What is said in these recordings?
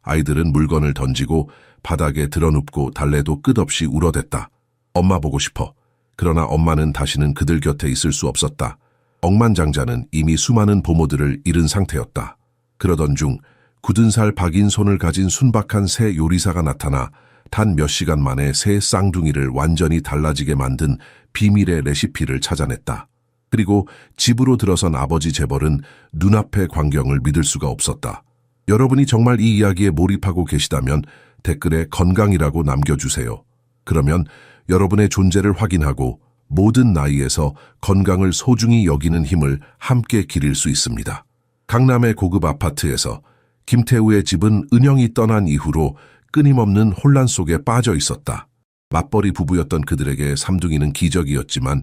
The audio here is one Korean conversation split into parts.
아이들은 물건을 던지고 바닥에 드러눕고 달래도 끝없이 울어댔다. 엄마 보고 싶어. 그러나 엄마는 다시는 그들 곁에 있을 수 없었다. 억만장자는 이미 수많은 보모들을 잃은 상태였다. 그러던 중 굳은 살 박인 손을 가진 순박한 새 요리사가 나타나 단 몇 시간 만에 새 쌍둥이를 완전히 달라지게 만든 비밀의 레시피를 찾아냈다. 그리고 집으로 들어선 아버지 재벌은 눈앞의 광경을 믿을 수가 없었다. 여러분이 정말 이 이야기에 몰입하고 계시다면 댓글에 건강이라고 남겨주세요. 그러면 여러분의 존재를 확인하고 모든 나이에서 건강을 소중히 여기는 힘을 함께 기릴 수 있습니다. 강남의 고급 아파트에서 김태우의 집은 은영이 떠난 이후로 끊임없는 혼란 속에 빠져 있었다. 맞벌이 부부였던 그들에게 삼둥이는 기적이었지만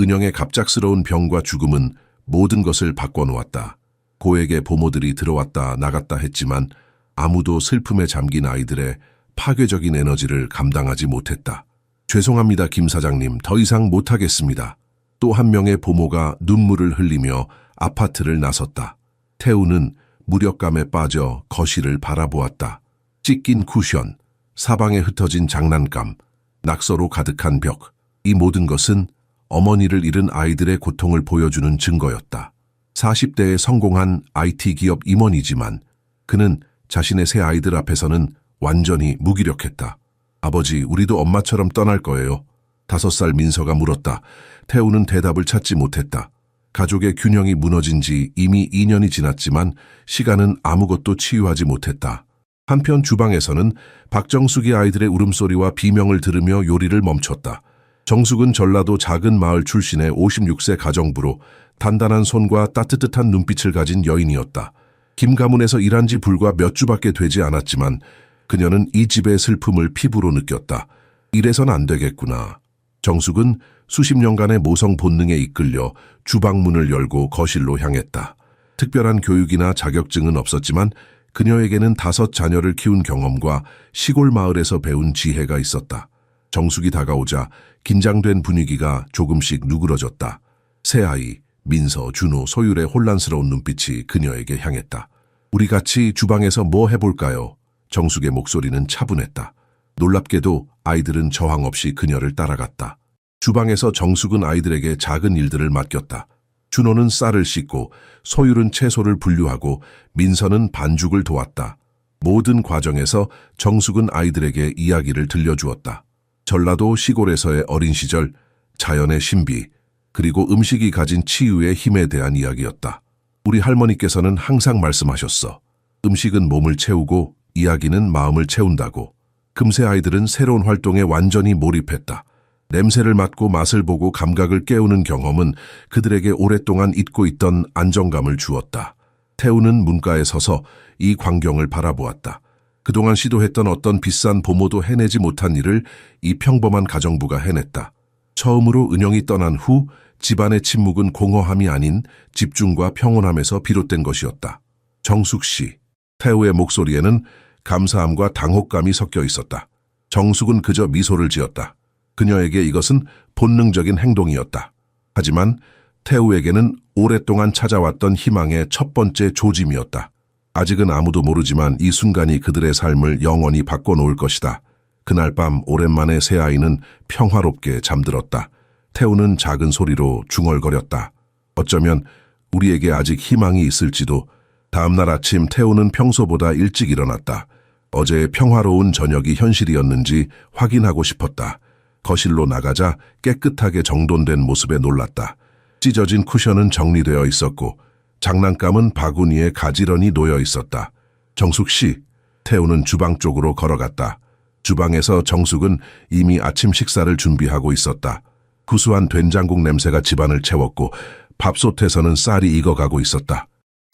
은영의 갑작스러운 병과 죽음은 모든 것을 바꿔놓았다. 고액의 보모들이 들어왔다 나갔다 했지만 아무도 슬픔에 잠긴 아이들의 파괴적인 에너지를 감당하지 못했다. 죄송합니다, 김 사장님. 더 이상 못하겠습니다. 또 한 명의 보모가 눈물을 흘리며 아파트를 나섰다. 태우는 무력감에 빠져 거실을 바라보았다. 찢긴 쿠션, 사방에 흩어진 장난감, 낙서로 가득한 벽. 이 모든 것은 어머니를 잃은 아이들의 고통을 보여주는 증거였다. 40대에 성공한 IT 기업 임원이지만 그는 자신의 세 아이들 앞에서는 완전히 무기력했다. 아버지, 우리도 엄마처럼 떠날 거예요. 5살 민서가 물었다. 태우는 대답을 찾지 못했다. 가족의 균형이 무너진 지 이미 2년이 지났지만 시간은 아무것도 치유하지 못했다. 한편 주방에서는 박정숙이 아이들의 울음소리와 비명을 들으며 요리를 멈췄다. 정숙은 전라도 작은 마을 출신의 56세 가정부로 단단한 손과 따뜻한 눈빛을 가진 여인이었다. 김 가문에서 일한 지 불과 몇 주밖에 되지 않았지만 그녀는 이 집의 슬픔을 피부로 느꼈다. 이래선 안 되겠구나. 정숙은 수십 년간의 모성 본능에 이끌려 주방문을 열고 거실로 향했다. 특별한 교육이나 자격증은 없었지만 그녀에게는 5 자녀를 키운 경험과 시골 마을에서 배운 지혜가 있었다. 정숙이 다가오자 긴장된 분위기가 조금씩 누그러졌다. 새 아이, 민서, 준호, 소율의 혼란스러운 눈빛이 그녀에게 향했다. 우리 같이 주방에서 뭐 해볼까요? 정숙의 목소리는 차분했다. 놀랍게도 아이들은 저항 없이 그녀를 따라갔다. 주방에서 정숙은 아이들에게 작은 일들을 맡겼다. 준호는 쌀을 씻고 소율은 채소를 분류하고 민서는 반죽을 도왔다. 모든 과정에서 정숙은 아이들에게 이야기를 들려주었다. 전라도 시골에서의 어린 시절, 자연의 신비, 그리고 음식이 가진 치유의 힘에 대한 이야기였다. 우리 할머니께서는 항상 말씀하셨어. 음식은 몸을 채우고 이야기는 마음을 채운다고. 금세 아이들은 새로운 활동에 완전히 몰입했다. 냄새를 맡고 맛을 보고 감각을 깨우는 경험은 그들에게 오랫동안 잊고 있던 안정감을 주었다. 태우는 문가에 서서 이 광경을 바라보았다. 그동안 시도했던 어떤 비싼 보모도 해내지 못한 일을 이 평범한 가정부가 해냈다. 처음으로 은영이 떠난 후 집안의 침묵은 공허함이 아닌 집중과 평온함에서 비롯된 것이었다. 정숙 씨, 태우의 목소리에는 감사함과 당혹감이 섞여 있었다. 정숙은 그저 미소를 지었다. 그녀에게 이것은 본능적인 행동이었다. 하지만 태우에게는 오랫동안 찾아왔던 희망의 첫 번째 조짐이었다. 아직은 아무도 모르지만 이 순간이 그들의 삶을 영원히 바꿔놓을 것이다. 그날 밤 오랜만에 새 아이는 평화롭게 잠들었다. 태우는 작은 소리로 중얼거렸다. 어쩌면 우리에게 아직 희망이 있을지도. 다음날 아침 태우는 평소보다 일찍 일어났다. 어제의 평화로운 저녁이 현실이었는지 확인하고 싶었다. 거실로 나가자 깨끗하게 정돈된 모습에 놀랐다. 찢어진 쿠션은 정리되어 있었고 장난감은 바구니에 가지런히 놓여 있었다. 정숙 씨, 태우는 주방 쪽으로 걸어갔다. 주방에서 정숙은 이미 아침 식사를 준비하고 있었다. 구수한 된장국 냄새가 집안을 채웠고 밥솥에서는 쌀이 익어가고 있었다.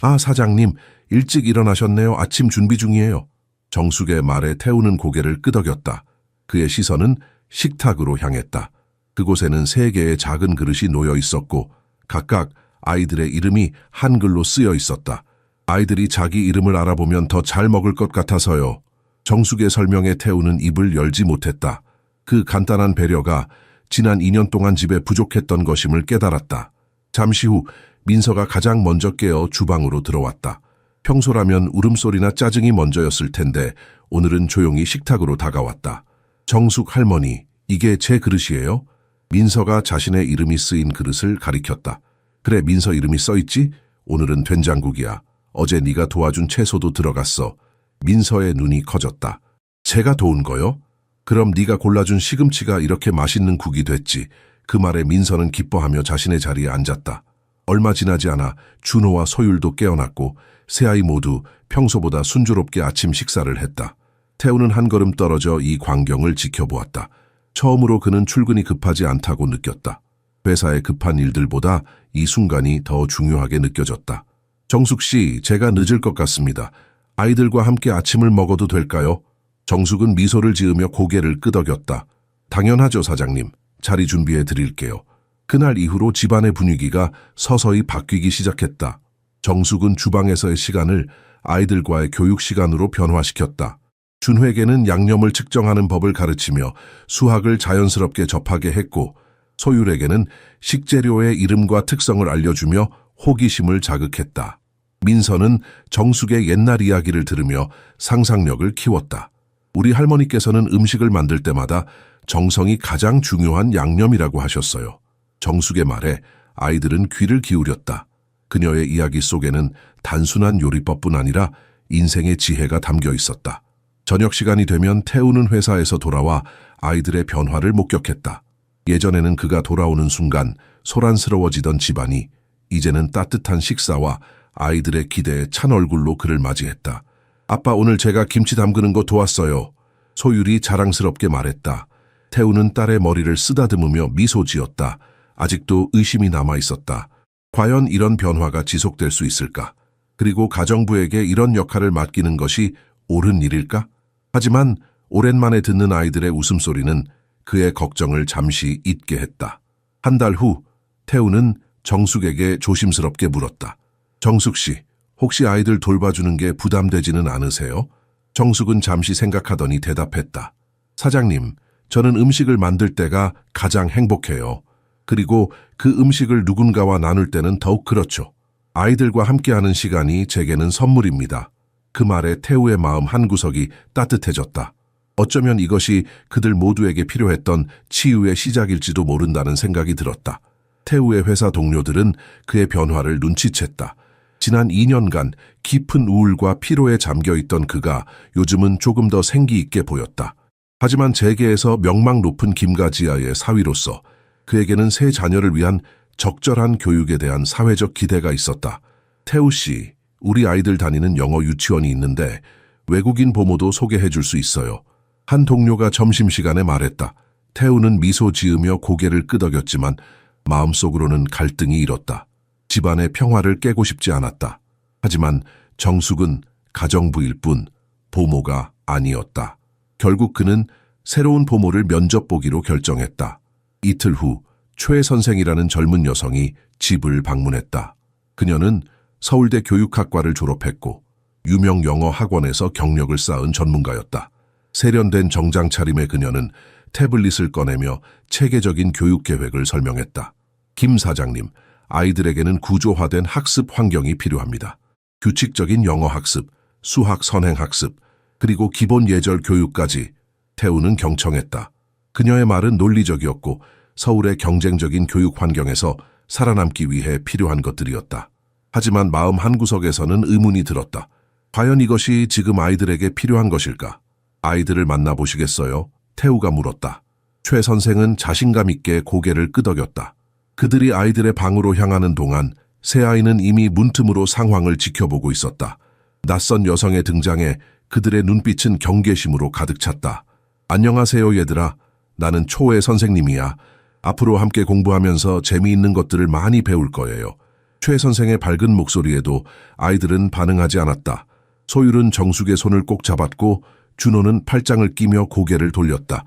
아, 사장님, 일찍 일어나셨네요. 아침 준비 중이에요. 정숙의 말에 태우는 고개를 끄덕였다. 그의 시선은 식탁으로 향했다. 그곳에는 3개의 작은 그릇이 놓여 있었고 각각 아이들의 이름이 한글로 쓰여 있었다. 아이들이 자기 이름을 알아보면 더 잘 먹을 것 같아서요. 정숙의 설명에 태우는 입을 열지 못했다. 그 간단한 배려가 지난 2년 동안 집에 부족했던 것임을 깨달았다. 잠시 후 민서가 가장 먼저 깨어 주방으로 들어왔다. 평소라면 울음소리나 짜증이 먼저였을 텐데 오늘은 조용히 식탁으로 다가왔다. 정숙 할머니, 이게 제 그릇이에요? 민서가 자신의 이름이 쓰인 그릇을 가리켰다. 그래, 민서 이름이 써있지? 오늘은 된장국이야. 어제 네가 도와준 채소도 들어갔어. 민서의 눈이 커졌다. 제가 도운 거요? 그럼 네가 골라준 시금치가 이렇게 맛있는 국이 됐지. 그 말에 민서는 기뻐하며 자신의 자리에 앉았다. 얼마 지나지 않아 준호와 소율도 깨어났고 세 아이 모두 평소보다 순조롭게 아침 식사를 했다. 태우는 한 걸음 떨어져 이 광경을 지켜보았다. 처음으로 그는 출근이 급하지 않다고 느꼈다. 회사의 급한 일들보다 이 순간이 더 중요하게 느껴졌다. 정숙 씨, 제가 늦을 것 같습니다. 아이들과 함께 아침을 먹어도 될까요? 정숙은 미소를 지으며 고개를 끄덕였다. 당연하죠, 사장님. 자리 준비해 드릴게요. 그날 이후로 집안의 분위기가 서서히 바뀌기 시작했다. 정숙은 주방에서의 시간을 아이들과의 교육 시간으로 변화시켰다. 준회에게는 양념을 측정하는 법을 가르치며 수학을 자연스럽게 접하게 했고, 소율에게는 식재료의 이름과 특성을 알려주며 호기심을 자극했다. 민서는 정숙의 옛날 이야기를 들으며 상상력을 키웠다. 우리 할머니께서는 음식을 만들 때마다 정성이 가장 중요한 양념이라고 하셨어요. 정숙의 말에 아이들은 귀를 기울였다. 그녀의 이야기 속에는 단순한 요리법뿐 아니라 인생의 지혜가 담겨 있었다. 저녁 시간이 되면 태우는 회사에서 돌아와 아이들의 변화를 목격했다. 예전에는 그가 돌아오는 순간 소란스러워지던 집안이 이제는 따뜻한 식사와 아이들의 기대에 찬 얼굴로 그를 맞이했다. 아빠, 오늘 제가 김치 담그는 거 도왔어요. 소율이 자랑스럽게 말했다. 태우는 딸의 머리를 쓰다듬으며 미소 지었다. 아직도 의심이 남아 있었다. 과연 이런 변화가 지속될 수 있을까? 그리고 가정부에게 이런 역할을 맡기는 것이 옳은 일일까? 하지만 오랜만에 듣는 아이들의 웃음소리는 그의 걱정을 잠시 잊게 했다. 한 달 후 태우는 정숙에게 조심스럽게 물었다. 정숙 씨, 혹시 아이들 돌봐주는 게 부담되지는 않으세요? 정숙은 잠시 생각하더니 대답했다. 사장님, 저는 음식을 만들 때가 가장 행복해요. 그리고 그 음식을 누군가와 나눌 때는 더욱 그렇죠. 아이들과 함께하는 시간이 제게는 선물입니다. 그 말에 태우의 마음 한구석이 따뜻해졌다. 어쩌면 이것이 그들 모두에게 필요했던 치유의 시작일지도 모른다는 생각이 들었다. 태우의 회사 동료들은 그의 변화를 눈치챘다. 지난 2년간 깊은 우울과 피로에 잠겨있던 그가 요즘은 조금 더 생기 있게 보였다. 하지만 재계에서 명망 높은 김가지아의 사위로서 그에게는 세 자녀를 위한 적절한 교육에 대한 사회적 기대가 있었다. 태우 씨, 우리 아이들 다니는 영어 유치원이 있는데 외국인 보모도 소개해 줄 수 있어요. 한 동료가 점심시간에 말했다. 태우는 미소 지으며 고개를 끄덕였지만 마음속으로는 갈등이 일었다. 집안의 평화를 깨고 싶지 않았다. 하지만 정숙은 가정부일 뿐 보모가 아니었다. 결국 그는 새로운 보모를 면접 보기로 결정했다. 이틀 후 최 선생이라는 젊은 여성이 집을 방문했다. 그녀는 서울대 교육학과를 졸업했고 유명 영어 학원에서 경력을 쌓은 전문가였다. 세련된 정장 차림의 그녀는 태블릿을 꺼내며 체계적인 교육 계획을 설명했다. 김 사장님, 아이들에게는 구조화된 학습 환경이 필요합니다. 규칙적인 영어 학습, 수학 선행 학습, 그리고 기본 예절 교육까지. 태우는 경청했다. 그녀의 말은 논리적이었고 서울의 경쟁적인 교육 환경에서 살아남기 위해 필요한 것들이었다. 하지만 마음 한구석에서는 의문이 들었다. 과연 이것이 지금 아이들에게 필요한 것일까? 아이들을 만나보시겠어요? 태우가 물었다. 최 선생은 자신감 있게 고개를 끄덕였다. 그들이 아이들의 방으로 향하는 동안 새 아이는 이미 문틈으로 상황을 지켜보고 있었다. 낯선 여성의 등장에 그들의 눈빛은 경계심으로 가득 찼다. 안녕하세요, 얘들아. 나는 초의 선생님이야. 앞으로 함께 공부하면서 재미있는 것들을 많이 배울 거예요. 최 선생의 밝은 목소리에도 아이들은 반응하지 않았다. 소율은 정숙의 손을 꼭 잡았고 준호는 팔짱을 끼며 고개를 돌렸다.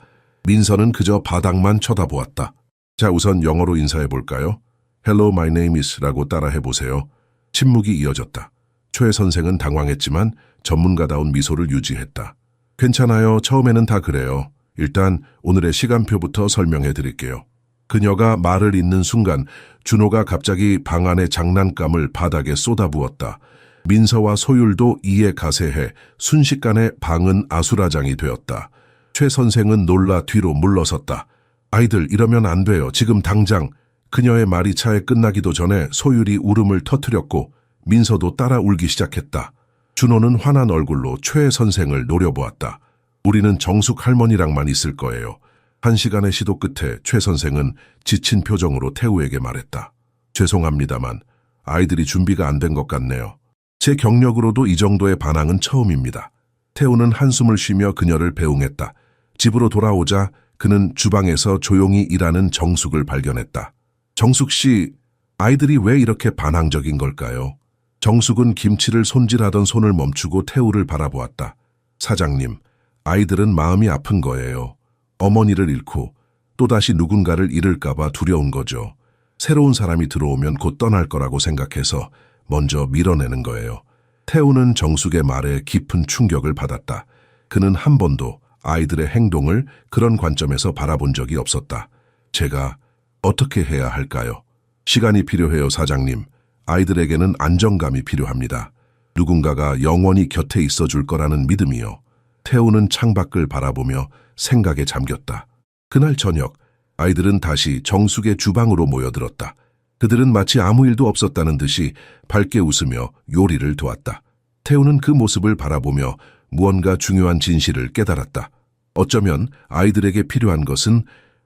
민서는 그저 바닥만 쳐다보았다. 자, 우선 영어로 인사해볼까요? Hello, my name is 라고 따라해보세요. 침묵이 이어졌다. 최 선생은 당황했지만 전문가다운 미소를 유지했다. 괜찮아요. 처음에는 다 그래요. 일단 오늘의 시간표부터 설명해 드릴게요. 그녀가 말을 잇는 순간 준호가 갑자기 방 안의 장난감을 바닥에 쏟아부었다. 민서와 소율도 이에 가세해 순식간에 방은 아수라장이 되었다. 최 선생은 놀라 뒤로 물러섰다. 아이들 이러면 안 돼요. 지금 당장. 그녀의 말이 차에 끝나기도 전에 소율이 울음을 터뜨렸고 민서도 따라 울기 시작했다. 준호는 화난 얼굴로 최 선생을 노려보았다. 우리는 정숙 할머니랑만 있을 거예요. 1시간의 시도 끝에 최 선생은 지친 표정으로 태우에게 말했다. 죄송합니다만 아이들이 준비가 안 된 것 같네요. 제 경력으로도 이 정도의 반항은 처음입니다. 태우는 한숨을 쉬며 그녀를 배웅했다. 집으로 돌아오자 그는 주방에서 조용히 일하는 정숙을 발견했다. 정숙 씨, 아이들이 왜 이렇게 반항적인 걸까요? 정숙은 김치를 손질하던 손을 멈추고 태우를 바라보았다. 사장님, 아이들은 마음이 아픈 거예요. 어머니를 잃고 또다시 누군가를 잃을까봐 두려운 거죠. 새로운 사람이 들어오면 곧 떠날 거라고 생각해서 먼저 밀어내는 거예요. 태우는 정숙의 말에 깊은 충격을 받았다. 그는 한 번도 아이들의 행동을 그런 관점에서 바라본 적이 없었다. 제가 어떻게 해야 할까요? 시간이 필요해요, 사장님. 아이들에게는 안정감이 필요합니다. 누군가가 영원히 곁에 있어 줄 거라는 믿음이요. 태우는 창밖을 바라보며 생각에 잠겼다. 그날 저녁, 아이들은 다시 정숙의 주방으로 모여들었다. 그들은 마치 아무 일도 없었다는 듯이 밝게 웃으며 요리를 도왔다. 태우는 그 모습을 바라보며 무언가 중요한 진실을 깨달았다. 어쩌면 아이들에게 필요한 것은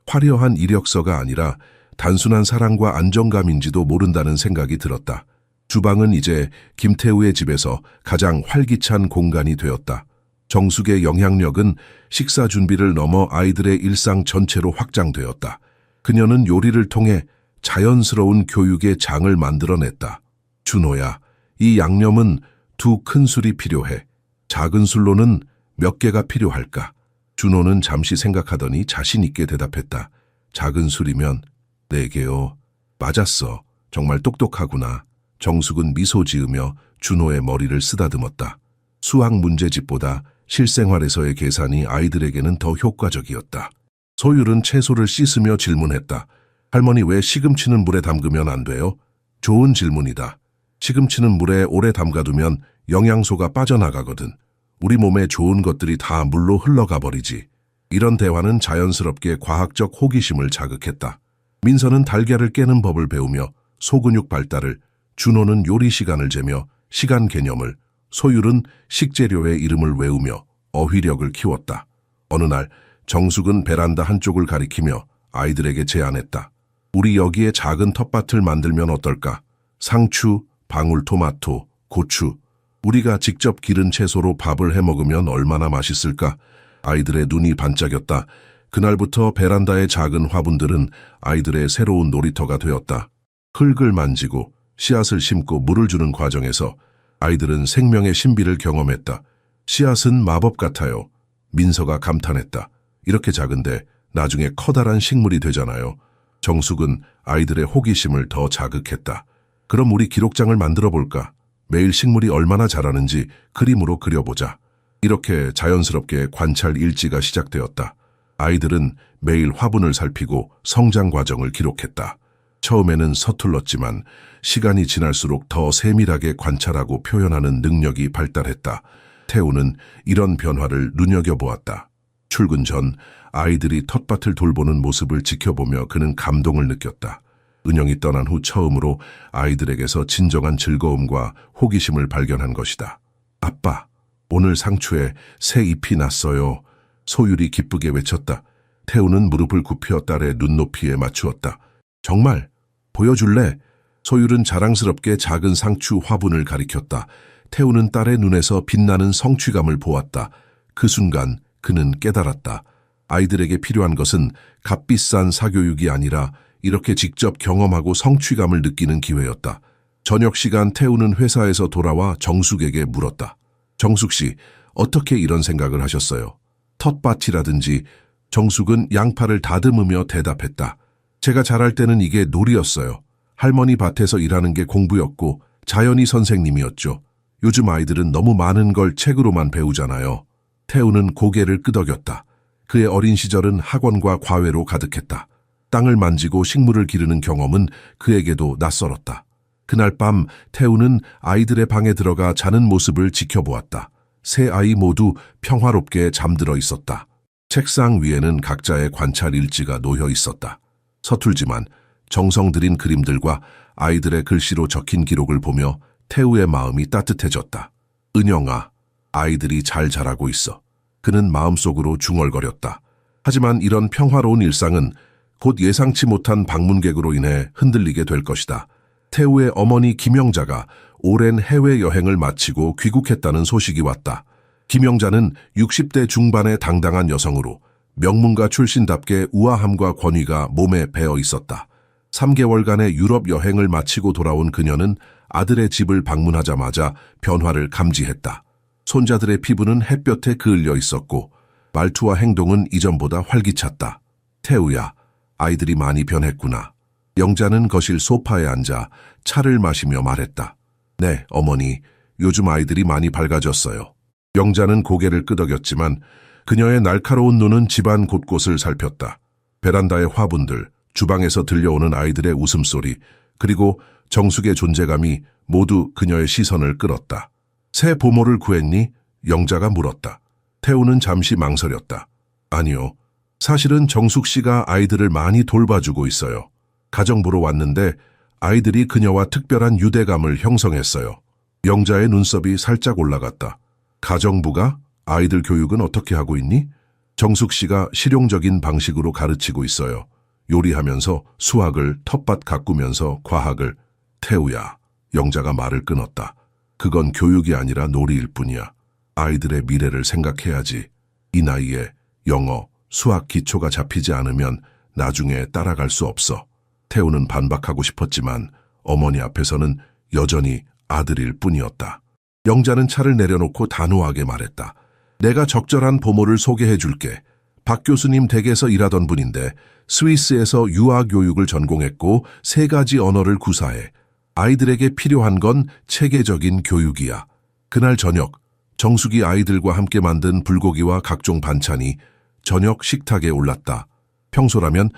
화려한 이력서가 아니라 단순한 사랑과 안정감인지도 모른다는 생각이 들었다. 주방은 이제 김태우의 집에서 가장 활기찬 공간이 되었다. 정숙의 영향력은 식사 준비를 넘어 아이들의 일상 전체로 확장되었다. 그녀는 요리를 통해 자연스러운 교육의 장을 만들어냈다. 준호야, 이 양념은 2 큰술이 필요해. 작은 술로는 몇 개가 필요할까? 준호는 잠시 생각하더니 자신 있게 대답했다. 작은 술이면 4개요. 맞았어. 정말 똑똑하구나. 정숙은 미소 지으며 준호의 머리를 쓰다듬었다. 수학 문제집보다 실생활에서의 계산이 아이들에게는 더 효과적이었다. 소율은 채소를 씻으며 질문했다. 할머니, 왜 시금치는 물에 담그면 안 돼요? 좋은 질문이다. 시금치는 물에 오래 담가두면 영양소가 빠져나가거든. 우리 몸에 좋은 것들이 다 물로 흘러가 버리지. 이런 대화는 자연스럽게 과학적 호기심을 자극했다. 민서는 달걀을 깨는 법을 배우며 소근육 발달을, 준호는 요리 시간을 재며 시간 개념을, 소율은 식재료의 이름을 외우며 어휘력을 키웠다. 어느 날 정숙은 베란다 한쪽을 가리키며 아이들에게 제안했다. 우리 여기에 작은 텃밭을 만들면 어떨까? 상추, 방울토마토, 고추, 우리가 직접 기른 채소로 밥을 해먹으면 얼마나 맛있을까? 아이들의 눈이 반짝였다. 그날부터 베란다의 작은 화분들은 아이들의 새로운 놀이터가 되었다. 흙을 만지고 씨앗을 심고 물을 주는 과정에서 아이들은 생명의 신비를 경험했다. 씨앗은 마법 같아요. 민서가 감탄했다. 이렇게 작은데 나중에 커다란 식물이 되잖아요. 정숙은 아이들의 호기심을 더 자극했다. 그럼 우리 기록장을 만들어 볼까? 매일 식물이 얼마나 자라는지 그림으로 그려보자. 이렇게 자연스럽게 관찰 일지가 시작되었다. 아이들은 매일 화분을 살피고 성장 과정을 기록했다. 처음에는 서툴렀지만 시간이 지날수록 더 세밀하게 관찰하고 표현하는 능력이 발달했다. 태우는 이런 변화를 눈여겨보았다. 출근 전 아이들이 텃밭을 돌보는 모습을 지켜보며 그는 감동을 느꼈다. 은영이 떠난 후 처음으로 아이들에게서 진정한 즐거움과 호기심을 발견한 것이다. 아빠, 오늘 상추에 새 잎이 났어요. 소율이 기쁘게 외쳤다. 태우는 무릎을 굽혀 딸의 눈높이에 맞추었다. 정말? 보여줄래? 소율은 자랑스럽게 작은 상추 화분을 가리켰다. 태우는 딸의 눈에서 빛나는 성취감을 보았다. 그 순간 그는 깨달았다. 아이들에게 필요한 것은 값비싼 사교육이 아니라 이렇게 직접 경험하고 성취감을 느끼는 기회였다. 저녁 시간 태우는 회사에서 돌아와 정숙에게 물었다. 정숙 씨, 어떻게 이런 생각을 하셨어요? 텃밭이라든지. 정숙은 양팔을 다듬으며 대답했다. 제가 자랄 때는 이게 놀이였어요. 할머니 밭에서 일하는 게 공부였고 자연이 선생님이었죠. 요즘 아이들은 너무 많은 걸 책으로만 배우잖아요. 태우는 고개를 끄덕였다. 그의 어린 시절은 학원과 과외로 가득했다. 땅을 만지고 식물을 기르는 경험은 그에게도 낯설었다. 그날 밤 태우는 아이들의 방에 들어가 자는 모습을 지켜보았다. 세 아이 모두 평화롭게 잠들어 있었다. 책상 위에는 각자의 관찰 일지가 놓여 있었다. 서툴지만 정성 들인 그림들과 아이들의 글씨로 적힌 기록을 보며 태우의 마음이 따뜻해졌다. 은영아, 아이들이 잘 자라고 있어. 그는 마음속으로 중얼거렸다. 하지만 이런 평화로운 일상은 곧 예상치 못한 방문객으로 인해 흔들리게 될 것이다. 태우의 어머니 김영자가 오랜 해외여행을 마치고 귀국했다는 소식이 왔다. 김영자는 60대 중반의 당당한 여성으로 명문가 출신답게 우아함과 권위가 몸에 배어 있었다. 3개월간의 유럽 여행을 마치고 돌아온 그녀는 아들의 집을 방문하자마자 변화를 감지했다. 손자들의 피부는 햇볕에 그을려 있었고 말투와 행동은 이전보다 활기찼다. 태우야, 아이들이 많이 변했구나. 영자는 거실 소파에 앉아 차를 마시며 말했다. 네, 어머니, 요즘 아이들이 많이 밝아졌어요. 영자는 고개를 끄덕였지만 그녀의 날카로운 눈은 집안 곳곳을 살폈다. 베란다의 화분들, 주방에서 들려오는 아이들의 웃음소리, 그리고 정숙의 존재감이 모두 그녀의 시선을 끌었다. 새 보모를 구했니? 영자가 물었다. 태우는 잠시 망설였다. 아니요. 사실은 정숙 씨가 아이들을 많이 돌봐주고 있어요. 가정부로 왔는데 아이들이 그녀와 특별한 유대감을 형성했어요. 영자의 눈썹이 살짝 올라갔다. 가정부가? 아이들 교육은 어떻게 하고 있니? 정숙 씨가 실용적인 방식으로 가르치고 있어요. 요리하면서 수학을, 텃밭 가꾸면서 과학을. 태우야, 영자가 말을 끊었다. 그건 교육이 아니라 놀이일 뿐이야. 아이들의 미래를 생각해야지. 이 나이에 영어, 수학 기초가 잡히지 않으면 나중에 따라갈 수 없어. 태우는 반박하고 싶었지만 어머니 앞에서는 여전히 아들일 뿐이었다. 영자는 차를 내려놓고 단호하게 말했다. 내가 적절한 보모를 소개해 줄게. 박 교수님 댁에서 일하던 분인데 스위스에서 유아교육을 전공했고 3가지 언어를 구사해. 아이들에게 필요한 건 체계적인 교육이야. 그날 저녁, 정숙이 아이들과 함께 만든 불고기와 각종 반찬이 저녁 식탁에 올랐다. 평소라면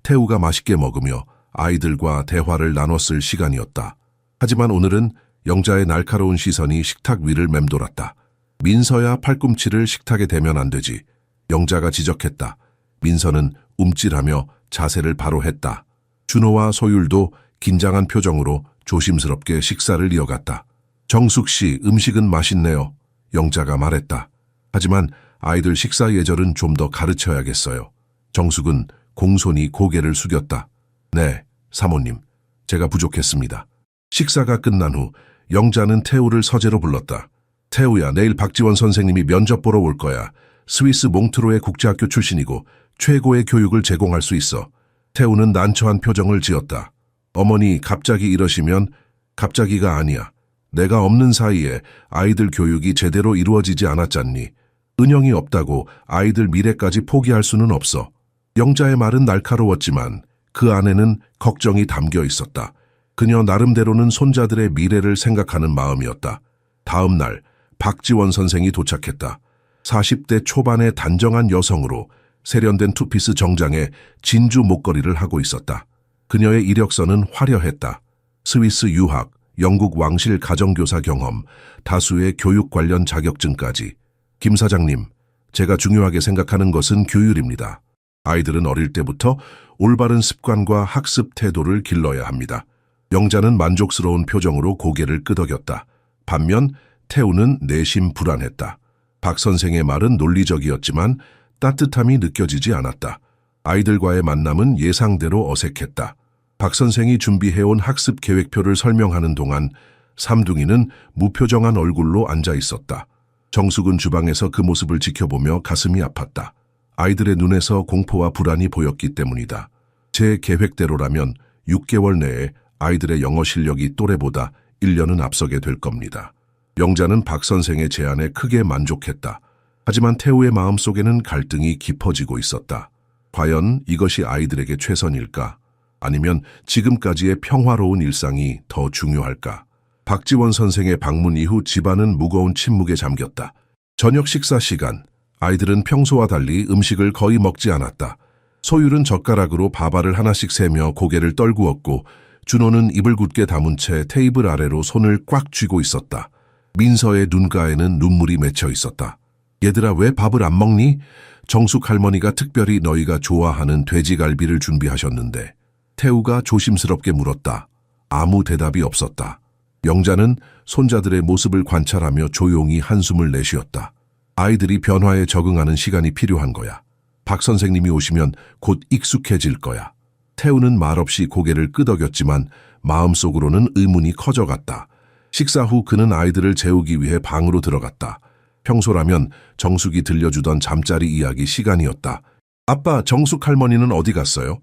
태우가 맛있게 먹으며 아이들과 대화를 나눴을 시간이었다. 하지만 오늘은 영자의 날카로운 시선이 식탁 위를 맴돌았다. 민서야, 팔꿈치를 식탁에 대면 안 되지. 영자가 지적했다. 민서는 움찔하며 자세를 바로 했다. 준호와 소율도 긴장한 표정으로 조심스럽게 식사를 이어갔다. 정숙 씨, 음식은 맛있네요. 영자가 말했다. 하지만 아이들 식사 예절은 좀 더 가르쳐야겠어요. 정숙은 공손히 고개를 숙였다. 네, 사모님. 제가 부족했습니다. 식사가 끝난 후 영자는 태우를 서재로 불렀다. 태우야, 내일 박지원 선생님이 면접 보러 올 거야. 스위스 몽트로의 국제학교 출신이고 최고의 교육을 제공할 수 있어. 태우는 난처한 표정을 지었다. 어머니, 갑자기 이러시면 갑자기가 아니야. 내가 없는 사이에 아이들 교육이 제대로 이루어지지 않았잖니. 은영이 없다고 아이들 미래까지 포기할 수는 없어. 영자의 말은 날카로웠지만 그 안에는 걱정이 담겨 있었다. 그녀 나름대로는 손자들의 미래를 생각하는 마음이었다. 다음 날 박지원 선생이 도착했다. 40대 초반의 단정한 여성으로 세련된 투피스 정장에 진주 목걸이를 하고 있었다. 그녀의 이력서는 화려했다. 스위스 유학, 영국 왕실 가정교사 경험, 다수의 교육 관련 자격증까지. 김 사장님, 제가 중요하게 생각하는 것은 규율입니다. 아이들은 어릴 때부터 올바른 습관과 학습 태도를 길러야 합니다. 영자는 만족스러운 표정으로 고개를 끄덕였다. 반면 태우는 내심 불안했다. 박 선생의 말은 논리적이었지만 따뜻함이 느껴지지 않았다. 아이들과의 만남은 예상대로 어색했다. 박 선생이 준비해온 학습 계획표를 설명하는 동안 삼둥이는 무표정한 얼굴로 앉아 있었다. 정숙은 주방에서 그 모습을 지켜보며 가슴이 아팠다. 아이들의 눈에서 공포와 불안이 보였기 때문이다. 제 계획대로라면 6개월 내에 아이들의 영어 실력이 또래보다 1년은 앞서게 될 겁니다. 영자는 박 선생의 제안에 크게 만족했다. 하지만 태우의 마음속에는 갈등이 깊어지고 있었다. 과연 이것이 아이들에게 최선일까? 아니면 지금까지의 평화로운 일상이 더 중요할까? 박지원 선생의 방문 이후 집안은 무거운 침묵에 잠겼다. 저녁 식사 시간, 아이들은 평소와 달리 음식을 거의 먹지 않았다. 소율은 젓가락으로 밥알을 하나씩 세며 고개를 떨구었고 준호는 입을 굳게 다문 채 테이블 아래로 손을 꽉 쥐고 있었다. 민서의 눈가에는 눈물이 맺혀 있었다. 얘들아, 왜 밥을 안 먹니? 정숙 할머니가 특별히 너희가 좋아하는 돼지갈비를 준비하셨는데. 태우가 조심스럽게 물었다. 아무 대답이 없었다. 영자는 손자들의 모습을 관찰하며 조용히 한숨을 내쉬었다. 아이들이 변화에 적응하는 시간이 필요한 거야. 박 선생님이 오시면 곧 익숙해질 거야. 태우는 말없이 고개를 끄덕였지만 마음속으로는 의문이 커져갔다. 식사 후 그는 아이들을 재우기 위해 방으로 들어갔다. 평소라면 정숙이 들려주던 잠자리 이야기 시간이었다. 아빠, 정숙 할머니는 어디 갔어요?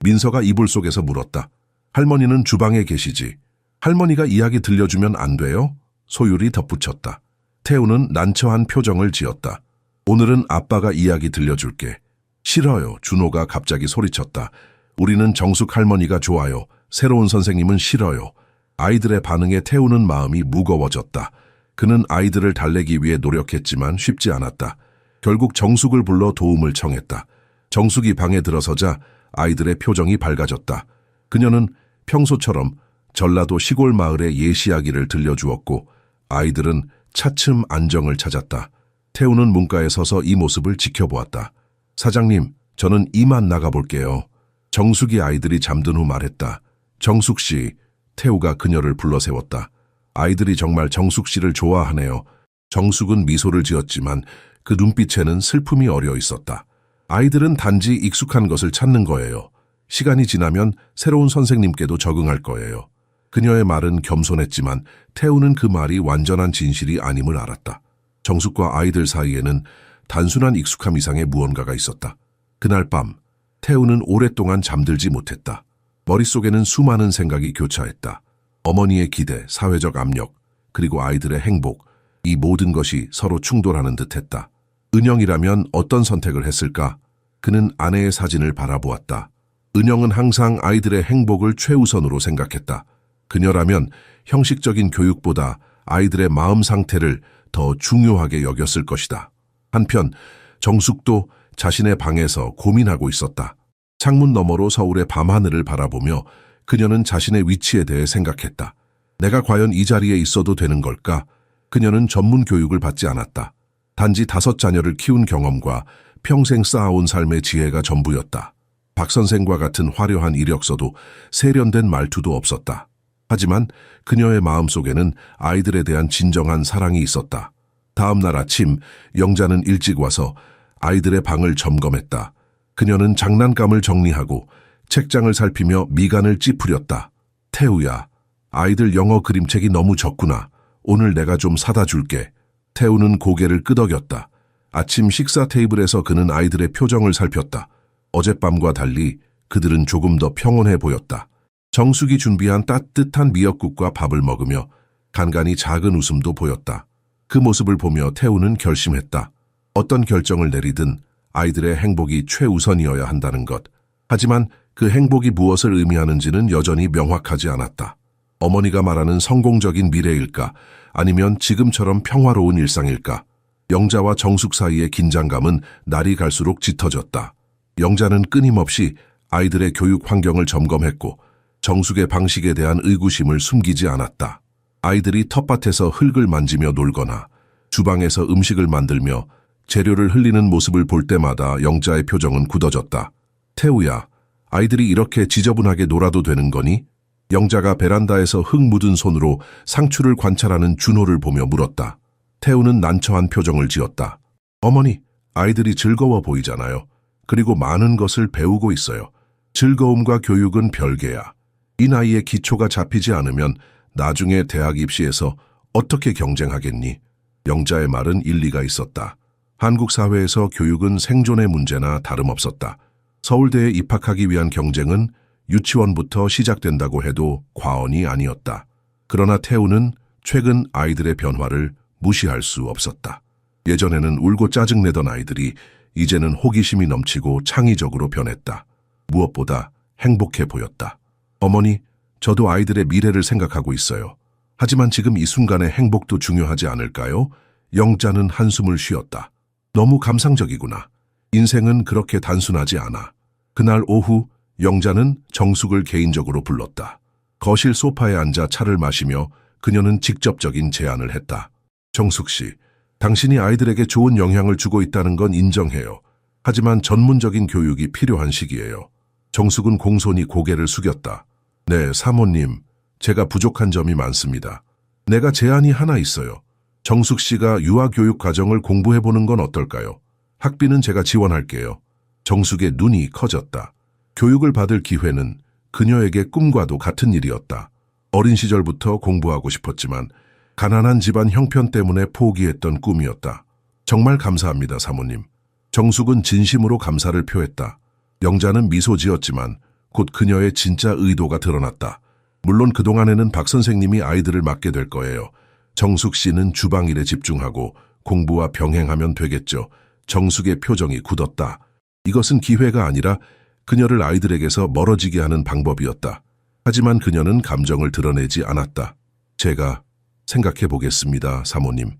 민서가 이불 속에서 물었다. 할머니는 주방에 계시지. 할머니가 이야기 들려주면 안 돼요? 소율이 덧붙였다. 태우는 난처한 표정을 지었다. 오늘은 아빠가 이야기 들려줄게. 싫어요. 준호가 갑자기 소리쳤다. 우리는 정숙 할머니가 좋아요. 새로운 선생님은 싫어요. 아이들의 반응에 태우는 마음이 무거워졌다. 그는 아이들을 달래기 위해 노력했지만 쉽지 않았다. 결국 정숙을 불러 도움을 청했다. 정숙이 방에 들어서자 아이들의 표정이 밝아졌다. 그녀는 평소처럼 전라도 시골 마을의 예시이야기를 들려주었고 아이들은 차츰 안정을 찾았다. 태우는 문가에 서서 이 모습을 지켜보았다. 사장님, 저는 이만 나가볼게요. 정숙이 아이들이 잠든 후 말했다. 정숙 씨, 태우가 그녀를 불러 세웠다. 아이들이 정말 정숙 씨를 좋아하네요. 정숙은 미소를 지었지만 그 눈빛에는 슬픔이 어려 있었다. 아이들은 단지 익숙한 것을 찾는 거예요. 시간이 지나면 새로운 선생님께도 적응할 거예요. 그녀의 말은 겸손했지만 태우는 그 말이 완전한 진실이 아님을 알았다. 정숙과 아이들 사이에는 단순한 익숙함 이상의 무언가가 있었다. 그날 밤, 태우는 오랫동안 잠들지 못했다. 머릿속에는 수많은 생각이 교차했다. 어머니의 기대, 사회적 압력, 그리고 아이들의 행복, 이 모든 것이 서로 충돌하는 듯했다. 은영이라면 어떤 선택을 했을까? 그는 아내의 사진을 바라보았다. 은영은 항상 아이들의 행복을 최우선으로 생각했다. 그녀라면 형식적인 교육보다 아이들의 마음 상태를 더 중요하게 여겼을 것이다. 한편 정숙도 자신의 방에서 고민하고 있었다. 창문 너머로 서울의 밤하늘을 바라보며 그녀는 자신의 위치에 대해 생각했다. 내가 과연 이 자리에 있어도 되는 걸까? 그녀는 전문 교육을 받지 않았다. 단지 5 자녀를 키운 경험과 평생 쌓아온 삶의 지혜가 전부였다. 박 선생과 같은 화려한 이력서도 세련된 말투도 없었다. 하지만 그녀의 마음속에는 아이들에 대한 진정한 사랑이 있었다. 다음 날 아침 영자는 일찍 와서 아이들의 방을 점검했다. 그녀는 장난감을 정리하고 책장을 살피며 미간을 찌푸렸다. 태우야, 아이들 영어 그림책이 너무 적구나. 오늘 내가 좀 사다 줄게. 태우는 고개를 끄덕였다. 아침 식사 테이블에서 그는 아이들의 표정을 살폈다. 어젯밤과 달리 그들은 조금 더 평온해 보였다. 정숙이 준비한 따뜻한 미역국과 밥을 먹으며 간간히 작은 웃음도 보였다. 그 모습을 보며 태우는 결심했다. 어떤 결정을 내리든 아이들의 행복이 최우선이어야 한다는 것. 하지만 그 행복이 무엇을 의미하는지는 여전히 명확하지 않았다. 어머니가 말하는 성공적인 미래일까? 아니면 지금처럼 평화로운 일상일까? 영자와 정숙 사이의 긴장감은 날이 갈수록 짙어졌다. 영자는 끊임없이 아이들의 교육 환경을 점검했고 정숙의 방식에 대한 의구심을 숨기지 않았다. 아이들이 텃밭에서 흙을 만지며 놀거나 주방에서 음식을 만들며 재료를 흘리는 모습을 볼 때마다 영자의 표정은 굳어졌다. 태우야, 아이들이 이렇게 지저분하게 놀아도 되는 거니? 영자가 베란다에서 흙 묻은 손으로 상추를 관찰하는 준호를 보며 물었다. 태우는 난처한 표정을 지었다. 어머니, 아이들이 즐거워 보이잖아요. 그리고 많은 것을 배우고 있어요. 즐거움과 교육은 별개야. 이 나이에 기초가 잡히지 않으면 나중에 대학 입시에서 어떻게 경쟁하겠니? 영자의 말은 일리가 있었다. 한국 사회에서 교육은 생존의 문제나 다름없었다. 서울대에 입학하기 위한 경쟁은 유치원부터 시작된다고 해도 과언이 아니었다. 그러나 태우는 최근 아이들의 변화를 무시할 수 없었다. 예전에는 울고 짜증내던 아이들이 이제는 호기심이 넘치고 창의적으로 변했다. 무엇보다 행복해 보였다. 어머니, 저도 아이들의 미래를 생각하고 있어요. 하지만 지금 이 순간의 행복도 중요하지 않을까요? 영자는 한숨을 쉬었다. 너무 감상적이구나. 인생은 그렇게 단순하지 않아. 그날 오후 영자는 정숙을 개인적으로 불렀다. 거실 소파에 앉아 차를 마시며 그녀는 직접적인 제안을 했다. 정숙 씨, 당신이 아이들에게 좋은 영향을 주고 있다는 건 인정해요. 하지만 전문적인 교육이 필요한 시기예요. 정숙은 공손히 고개를 숙였다. 네, 사모님. 제가 부족한 점이 많습니다. 내가 제안이 하나 있어요. 정숙 씨가 유아교육 과정을 공부해보는 건 어떨까요? 학비는 제가 지원할게요. 정숙의 눈이 커졌다. 교육을 받을 기회는 그녀에게 꿈과도 같은 일이었다. 어린 시절부터 공부하고 싶었지만 가난한 집안 형편 때문에 포기했던 꿈이었다. 정말 감사합니다, 사모님. 정숙은 진심으로 감사를 표했다. 영자는 미소 지었지만 곧 그녀의 진짜 의도가 드러났다. 물론 그동안에는 박 선생님이 아이들을 맡게 될 거예요. 정숙 씨는 주방일에 집중하고 공부와 병행하면 되겠죠. 정숙의 표정이 굳었다. 이것은 기회가 아니라 그녀를 아이들에게서 멀어지게 하는 방법이었다. 하지만 그녀는 감정을 드러내지 않았다. 제가 생각해 보겠습니다, 사모님.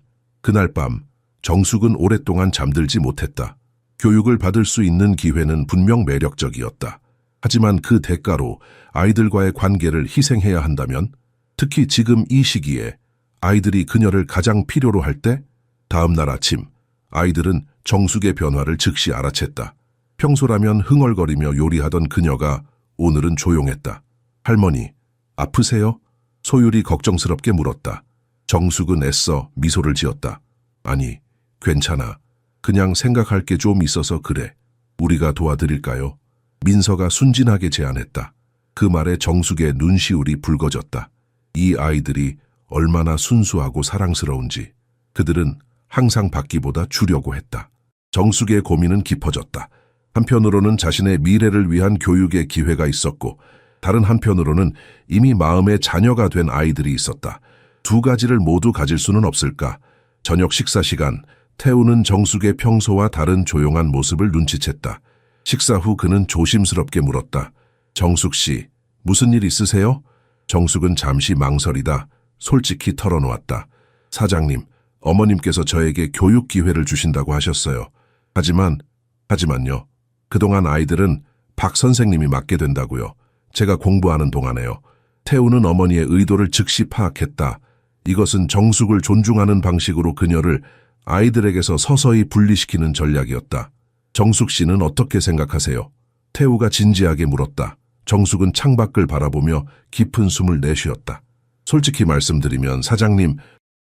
그날 밤 정숙은 오랫동안 잠들지 못했다. 교육을 받을 수 있는 기회는 분명 매력적이었다. 하지만 그 대가로 아이들과의 관계를 희생해야 한다면, 특히 지금 이 시기에 아이들이 그녀를 가장 필요로 할 때, 다음 날 아침 아이들은 정숙의 변화를 즉시 알아챘다. 평소라면 흥얼거리며 요리하던 그녀가 오늘은 조용했다. 할머니, 아프세요? 소율이 걱정스럽게 물었다. 정숙은 애써 미소를 지었다. 아니, 괜찮아. 그냥 생각할 게 좀 있어서 그래. 우리가 도와드릴까요? 민서가 순진하게 제안했다. 그 말에 정숙의 눈시울이 붉어졌다. 이 아이들이 얼마나 순수하고 사랑스러운지. 그들은 항상 받기보다 주려고 했다. 정숙의 고민은 깊어졌다. 한편으로는 자신의 미래를 위한 교육의 기회가 있었고, 다른 한편으로는 이미 마음의 자녀가 된 아이들이 있었다. 두 가지를 모두 가질 수는 없을까? 저녁 식사 시간, 태우는 정숙의 평소와 다른 조용한 모습을 눈치챘다. 식사 후 그는 조심스럽게 물었다. 정숙 씨, 무슨 일 있으세요? 정숙은 잠시 망설이다 솔직히 털어놓았다. 사장님, 어머님께서 저에게 교육 기회를 주신다고 하셨어요. 하지만요. 그동안 아이들은 박 선생님이 맡게 된다고요. 제가 공부하는 동안에요. 태우는 어머니의 의도를 즉시 파악했다. 이것은 정숙을 존중하는 방식으로 그녀를 아이들에게서 서서히 분리시키는 전략이었다. 정숙 씨는 어떻게 생각하세요? 태우가 진지하게 물었다. 정숙은 창밖을 바라보며 깊은 숨을 내쉬었다. 솔직히 말씀드리면 사장님,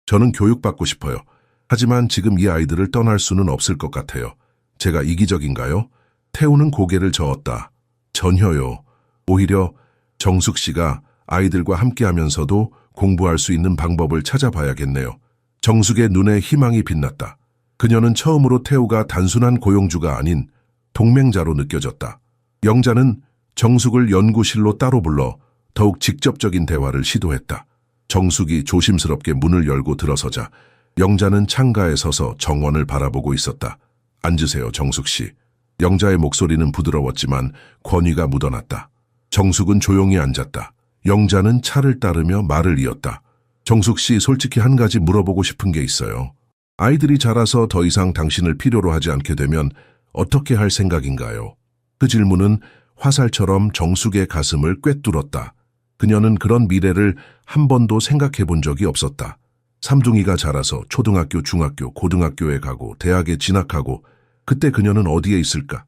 저는 교육받고 싶어요. 하지만 지금 이 아이들을 떠날 수는 없을 것 같아요. 제가 이기적인가요? 태우는 고개를 저었다. 전혀요. 오히려 정숙 씨가 아이들과 함께하면서도 공부할 수 있는 방법을 찾아봐야겠네요. 정숙의 눈에 희망이 빛났다. 그녀는 처음으로 태우가 단순한 고용주가 아닌 동맹자로 느껴졌다. 영자는 정숙을 연구실로 따로 불러 더욱 직접적인 대화를 시도했다. 정숙이 조심스럽게 문을 열고 들어서자 영자는 창가에 서서 정원을 바라보고 있었다. 앉으세요, 정숙 씨. 영자의 목소리는 부드러웠지만 권위가 묻어났다. 정숙은 조용히 앉았다. 영자는 차를 따르며 말을 이었다. 정숙 씨, 솔직히 한 가지 물어보고 싶은 게 있어요. 아이들이 자라서 더 이상 당신을 필요로 하지 않게 되면 어떻게 할 생각인가요? 그 질문은 화살처럼 정숙의 가슴을 꿰뚫었다. 그녀는 그런 미래를 한 번도 생각해 본 적이 없었다. 삼둥이가 자라서 초등학교, 중학교, 고등학교에 가고 대학에 진학하고 그때 그녀는 어디에 있을까?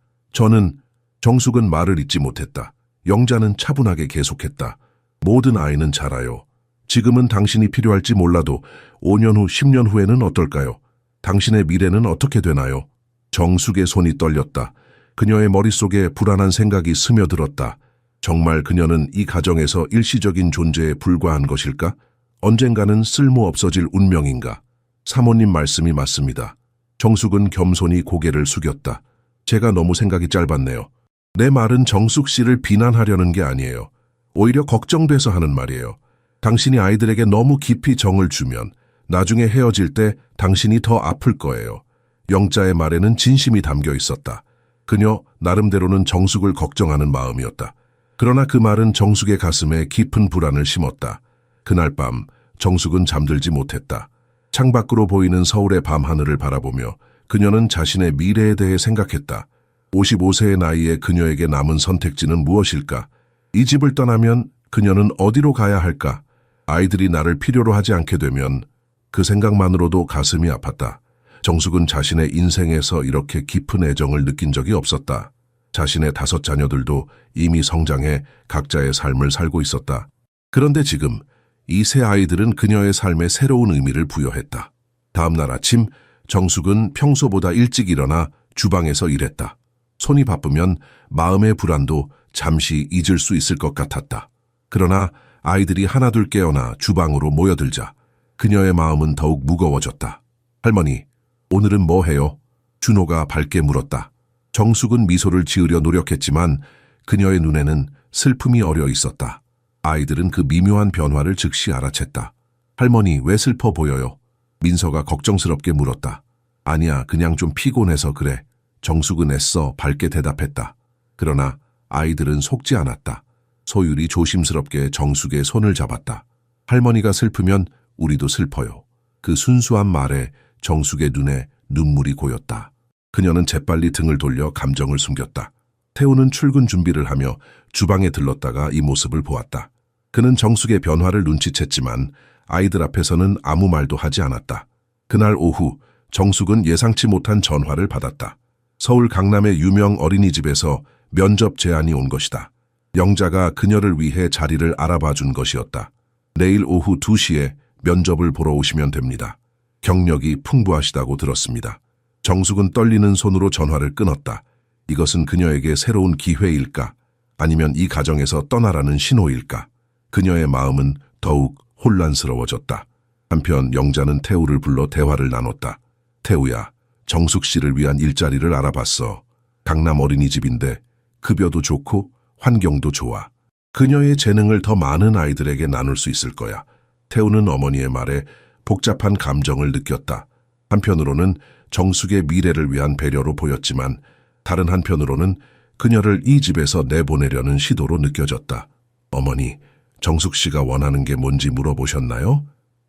정숙은 말을 잇지 못했다. 영자는 차분하게 계속했다. 모든 아이는 자라요. 지금은 당신이 필요할지 몰라도 5년 후, 10년 후에는 어떨까요? 당신의 미래는 어떻게 되나요? 정숙의 손이 떨렸다. 그녀의 머릿속에 불안한 생각이 스며들었다. 정말 그녀는 이 가정에서 일시적인 존재에 불과한 것일까? 언젠가는 쓸모 없어질 운명인가? 사모님 말씀이 맞습니다. 정숙은 겸손히 고개를 숙였다. 제가 너무 생각이 짧았네요. 내 말은 정숙 씨를 비난하려는 게 아니에요. 오히려 걱정돼서 하는 말이에요. 당신이 아이들에게 너무 깊이 정을 주면 나중에 헤어질 때 당신이 더 아플 거예요. 영자의 말에는 진심이 담겨 있었다. 그녀 나름대로는 정숙을 걱정하는 마음이었다. 그러나 그 말은 정숙의 가슴에 깊은 불안을 심었다. 그날 밤 정숙은 잠들지 못했다. 창밖으로 보이는 서울의 밤하늘을 바라보며 그녀는 자신의 미래에 대해 생각했다. 55세의 나이에 그녀에게 남은 선택지는 무엇일까? 이 집을 떠나면 그녀는 어디로 가야 할까? 아이들이 나를 필요로 하지 않게 되면 그 생각만으로도 가슴이 아팠다. 정숙은 자신의 인생에서 이렇게 깊은 애정을 느낀 적이 없었다. 자신의 5 자녀들도 이미 성장해 각자의 삶을 살고 있었다. 그런데 지금 이 세 아이들은 그녀의 삶에 새로운 의미를 부여했다. 다음 날 아침 정숙은 평소보다 일찍 일어나 주방에서 일했다. 손이 바쁘면 마음의 불안도 잠시 잊을 수 있을 것 같았다. 그러나 아이들이 하나둘 깨어나 주방으로 모여들자 그녀의 마음은 더욱 무거워졌다. 할머니, 오늘은 뭐 해요? 준호가 밝게 물었다. 정숙은 미소를 지으려 노력했지만 그녀의 눈에는 슬픔이 어려 있었다. 아이들은 그 미묘한 변화를 즉시 알아챘다. 할머니, 왜 슬퍼 보여요? 민서가 걱정스럽게 물었다. 아니야, 그냥 좀 피곤해서 그래. 정숙은 애써 밝게 대답했다. 그러나 아이들은 속지 않았다. 소율이 조심스럽게 정숙의 손을 잡았다. 할머니가 슬프면 우리도 슬퍼요. 그 순수한 말에 정숙의 눈에 눈물이 고였다. 그녀는 재빨리 등을 돌려 감정을 숨겼다. 태우는 출근 준비를 하며 주방에 들렀다가 이 모습을 보았다. 그는 정숙의 변화를 눈치챘지만 아이들 앞에서는 아무 말도 하지 않았다. 그날 오후 정숙은 예상치 못한 전화를 받았다. 서울 강남의 유명 어린이집에서 면접 제안이 온 것이다. 영자가 그녀를 위해 자리를 알아봐 준 것이었다. 내일 오후 2시에 면접을 보러 오시면 됩니다. 경력이 풍부하시다고 들었습니다. 정숙은 떨리는 손으로 전화를 끊었다. 이것은 그녀에게 새로운 기회일까? 아니면 이 가정에서 떠나라는 신호일까? 그녀의 마음은 더욱 혼란스러워졌다. 한편 영자는 태우를 불러 대화를 나눴다. 태우야, 정숙 씨를 위한 일자리를 알아봤어. 강남 어린이집인데 급여도 좋고 환경도 좋아. 그녀의 재능을 더 많은 아이들에게 나눌 수 있을 거야. 태우는 어머니의 말에 복잡한 감정을 느꼈다. 한편으로는 정숙의 미래를 위한 배려로 보였지만 다른 한편으로는 그녀를 이 집에서 내보내려는 시도로 느껴졌다. 어머니, 정숙 씨가 원하는 게 뭔지 물어보셨나요?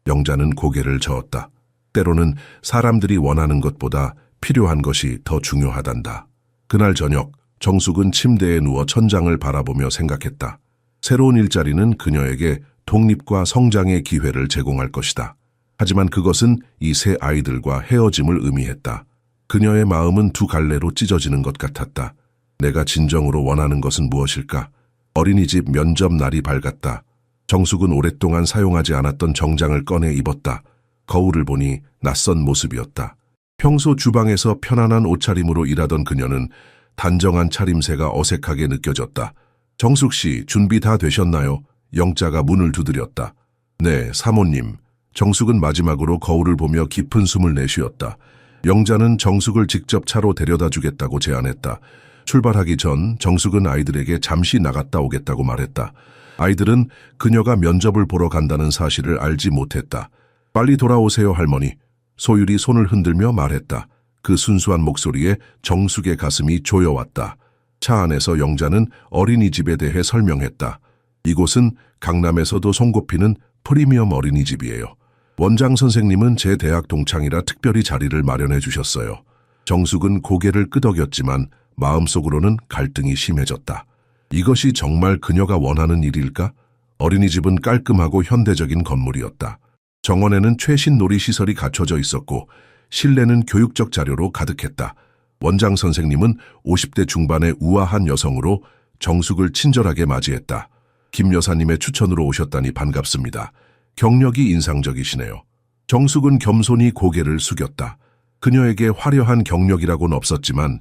영자는 고개를 저었다. 때로는 사람들이 원하는 것보다 필요한 것이 더 중요하단다. 그날 저녁 정숙은 침대에 누워 천장을 바라보며 생각했다. 새로운 일자리는 그녀에게 독립과 성장의 기회를 제공할 것이다. 하지만 그것은 이 세 아이들과 헤어짐을 의미했다. 그녀의 마음은 두 갈래로 찢어지는 것 같았다. 내가 진정으로 원하는 것은 무엇일까? 어린이집 면접 날이 밝았다. 정숙은 오랫동안 사용하지 않았던 정장을 꺼내 입었다. 거울을 보니 낯선 모습이었다. 평소 주방에서 편안한 옷차림으로 일하던 그녀는 단정한 차림새가 어색하게 느껴졌다. 정숙 씨, 준비 다 되셨나요? 영자가 문을 두드렸다. 네, 사모님. 정숙은 마지막으로 거울을 보며 깊은 숨을 내쉬었다. 영자는 정숙을 직접 차로 데려다 주겠다고 제안했다. 출발하기 전 정숙은 아이들에게 잠시 나갔다 오겠다고 말했다. 아이들은 그녀가 면접을 보러 간다는 사실을 알지 못했다. 빨리 돌아오세요, 할머니. 소율이 손을 흔들며 말했다. 그 순수한 목소리에 정숙의 가슴이 조여왔다. 차 안에서 영자는 어린이집에 대해 설명했다. 이곳은 강남에서도 손꼽히는 프리미엄 어린이집이에요. 원장 선생님은 제 대학 동창이라 특별히 자리를 마련해 주셨어요. 정숙은 고개를 끄덕였지만 마음속으로는 갈등이 심해졌다. 이것이 정말 그녀가 원하는 일일까? 어린이집은 깔끔하고 현대적인 건물이었다. 정원에는 최신 놀이시설이 갖춰져 있었고 실내는 교육적 자료로 가득했다. 원장 선생님은 50대 중반의 우아한 여성으로 정숙을 친절하게 맞이했다. 김 여사님의 추천으로 오셨다니 반갑습니다. 경력이 인상적이시네요. 정숙은 겸손히 고개를 숙였다. 그녀에게 화려한 경력이라고는 없었지만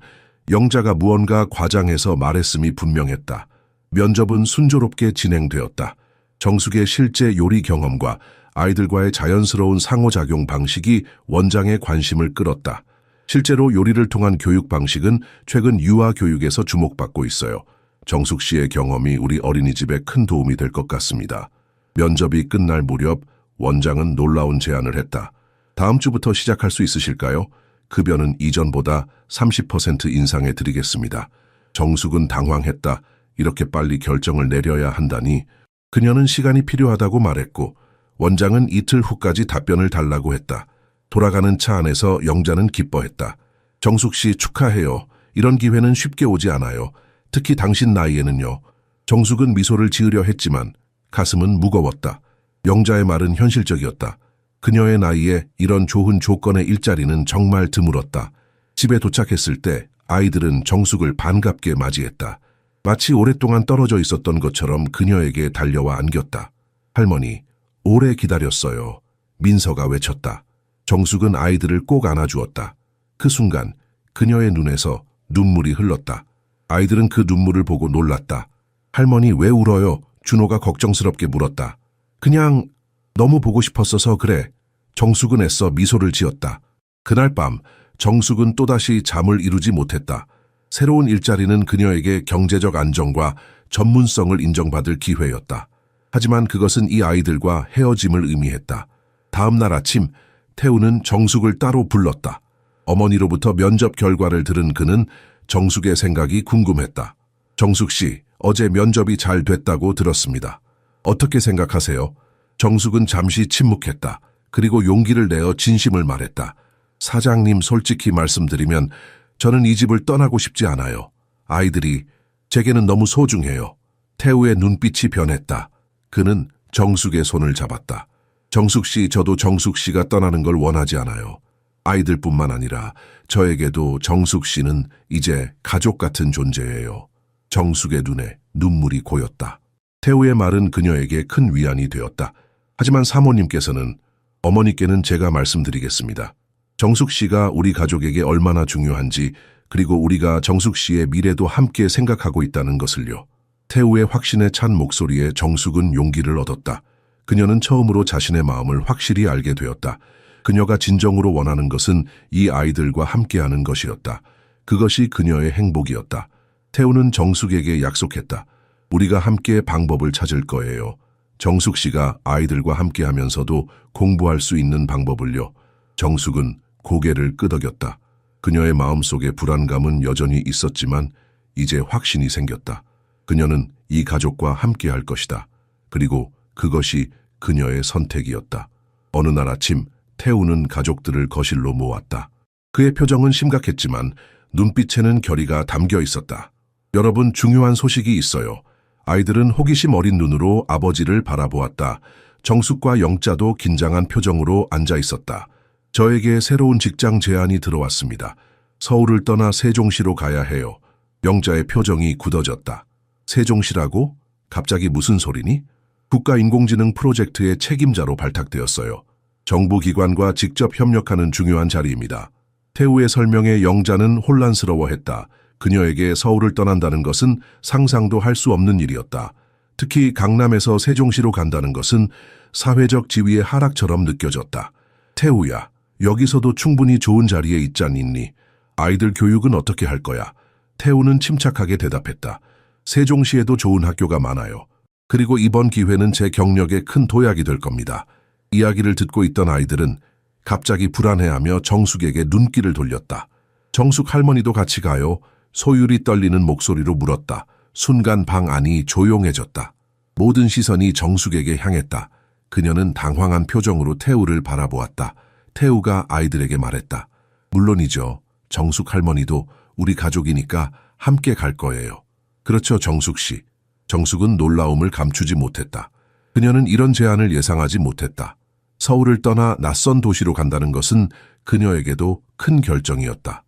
영자가 무언가 과장해서 말했음이 분명했다. 면접은 순조롭게 진행되었다. 정숙의 실제 요리 경험과 아이들과의 자연스러운 상호작용 방식이 원장의 관심을 끌었다. 실제로 요리를 통한 교육 방식은 최근 유아 교육에서 주목받고 있어요. 정숙 씨의 경험이 우리 어린이집에 큰 도움이 될 것 같습니다. 면접이 끝날 무렵 원장은 놀라운 제안을 했다. 다음 주부터 시작할 수 있으실까요? 급여는 이전보다 30% 인상해 드리겠습니다. 정숙은 당황했다. 이렇게 빨리 결정을 내려야 한다니. 그녀는 시간이 필요하다고 말했고 원장은 이틀 후까지 답변을 달라고 했다. 돌아가는 차 안에서 영자는 기뻐했다. 정숙 씨 축하해요. 이런 기회는 쉽게 오지 않아요. 특히 당신 나이에는요. 정숙은 미소를 지으려 했지만 가슴은 무거웠다. 영자의 말은 현실적이었다. 그녀의 나이에 이런 좋은 조건의 일자리는 정말 드물었다. 집에 도착했을 때 아이들은 정숙을 반갑게 맞이했다. 마치 오랫동안 떨어져 있었던 것처럼 그녀에게 달려와 안겼다. 할머니, 오래 기다렸어요. 민서가 외쳤다. 정숙은 아이들을 꼭 안아주었다. 그 순간 그녀의 눈에서 눈물이 흘렀다. 아이들은 그 눈물을 보고 놀랐다. 할머니 왜 울어요? 준호가 걱정스럽게 물었다. 그냥 너무 보고 싶었어서 그래. 정숙은 애써 미소를 지었다. 그날 밤 정숙은 또다시 잠을 이루지 못했다. 새로운 일자리는 그녀에게 경제적 안정과 전문성을 인정받을 기회였다. 하지만 그것은 이 아이들과 헤어짐을 의미했다. 다음 날 아침 태우는 정숙을 따로 불렀다. 어머니로부터 면접 결과를 들은 그는 정숙의 생각이 궁금했다. 정숙 씨, 어제 면접이 잘 됐다고 들었습니다. 어떻게 생각하세요? 정숙은 잠시 침묵했다. 그리고 용기를 내어 진심을 말했다. 사장님, 솔직히 말씀드리면 저는 이 집을 떠나고 싶지 않아요. 아이들이 제게는 너무 소중해요. 태우의 눈빛이 변했다. 그는 정숙의 손을 잡았다. 정숙 씨, 저도 정숙 씨가 떠나는 걸 원하지 않아요. 아이들뿐만 아니라 저에게도 정숙 씨는 이제 가족 같은 존재예요. 정숙의 눈에 눈물이 고였다. 태우의 말은 그녀에게 큰 위안이 되었다. 하지만 사모님께서는 어머니께는 제가 말씀드리겠습니다. 정숙 씨가 우리 가족에게 얼마나 중요한지, 그리고 우리가 정숙 씨의 미래도 함께 생각하고 있다는 것을요. 태우의 확신에 찬 목소리에 정숙은 용기를 얻었다. 그녀는 처음으로 자신의 마음을 확실히 알게 되었다. 그녀가 진정으로 원하는 것은 이 아이들과 함께하는 것이었다. 그것이 그녀의 행복이었다. 태우는 정숙에게 약속했다. 우리가 함께 방법을 찾을 거예요. 정숙 씨가 아이들과 함께하면서도 공부할 수 있는 방법을요. 정숙은 고개를 끄덕였다. 그녀의 마음속에 불안감은 여전히 있었지만 이제 확신이 생겼다. 그녀는 이 가족과 함께할 것이다. 그리고 그것이 그녀의 선택이었다. 어느 날 아침 태우는 가족들을 거실로 모았다. 그의 표정은 심각했지만 눈빛에는 결의가 담겨 있었다. 여러분, 중요한 소식이 있어요. 아이들은 호기심 어린 눈으로 아버지를 바라보았다. 정숙과 영자도 긴장한 표정으로 앉아 있었다. 저에게 새로운 직장 제안이 들어왔습니다. 서울을 떠나 세종시로 가야 해요. 영자의 표정이 굳어졌다. 세종시라고? 갑자기 무슨 소리니? 국가인공지능 프로젝트의 책임자로 발탁되었어요. 정부기관과 직접 협력하는 중요한 자리입니다. 태우의 설명에 영자는 혼란스러워했다. 그녀에게 서울을 떠난다는 것은 상상도 할 수 없는 일이었다. 특히 강남에서 세종시로 간다는 것은 사회적 지위의 하락처럼 느껴졌다. 태우야, 여기서도 충분히 좋은 자리에 있지 않니? 아이들 교육은 어떻게 할 거야? 태우는 침착하게 대답했다. 세종시에도 좋은 학교가 많아요. 그리고 이번 기회는 제 경력에 큰 도약이 될 겁니다. 이야기를 듣고 있던 아이들은 갑자기 불안해하며 정숙에게 눈길을 돌렸다. 정숙 할머니도 같이 가요? 소율이 떨리는 목소리로 물었다. 순간 방 안이 조용해졌다. 모든 시선이 정숙에게 향했다. 그녀는 당황한 표정으로 태우를 바라보았다. 태우가 아이들에게 말했다. 물론이죠. 정숙 할머니도 우리 가족이니까 함께 갈 거예요. 그렇죠, 정숙 씨. 정숙은 놀라움을 감추지 못했다. 그녀는 이런 제안을 예상하지 못했다. 서울을 떠나 낯선 도시로 간다는 것은 그녀에게도 큰 결정이었다.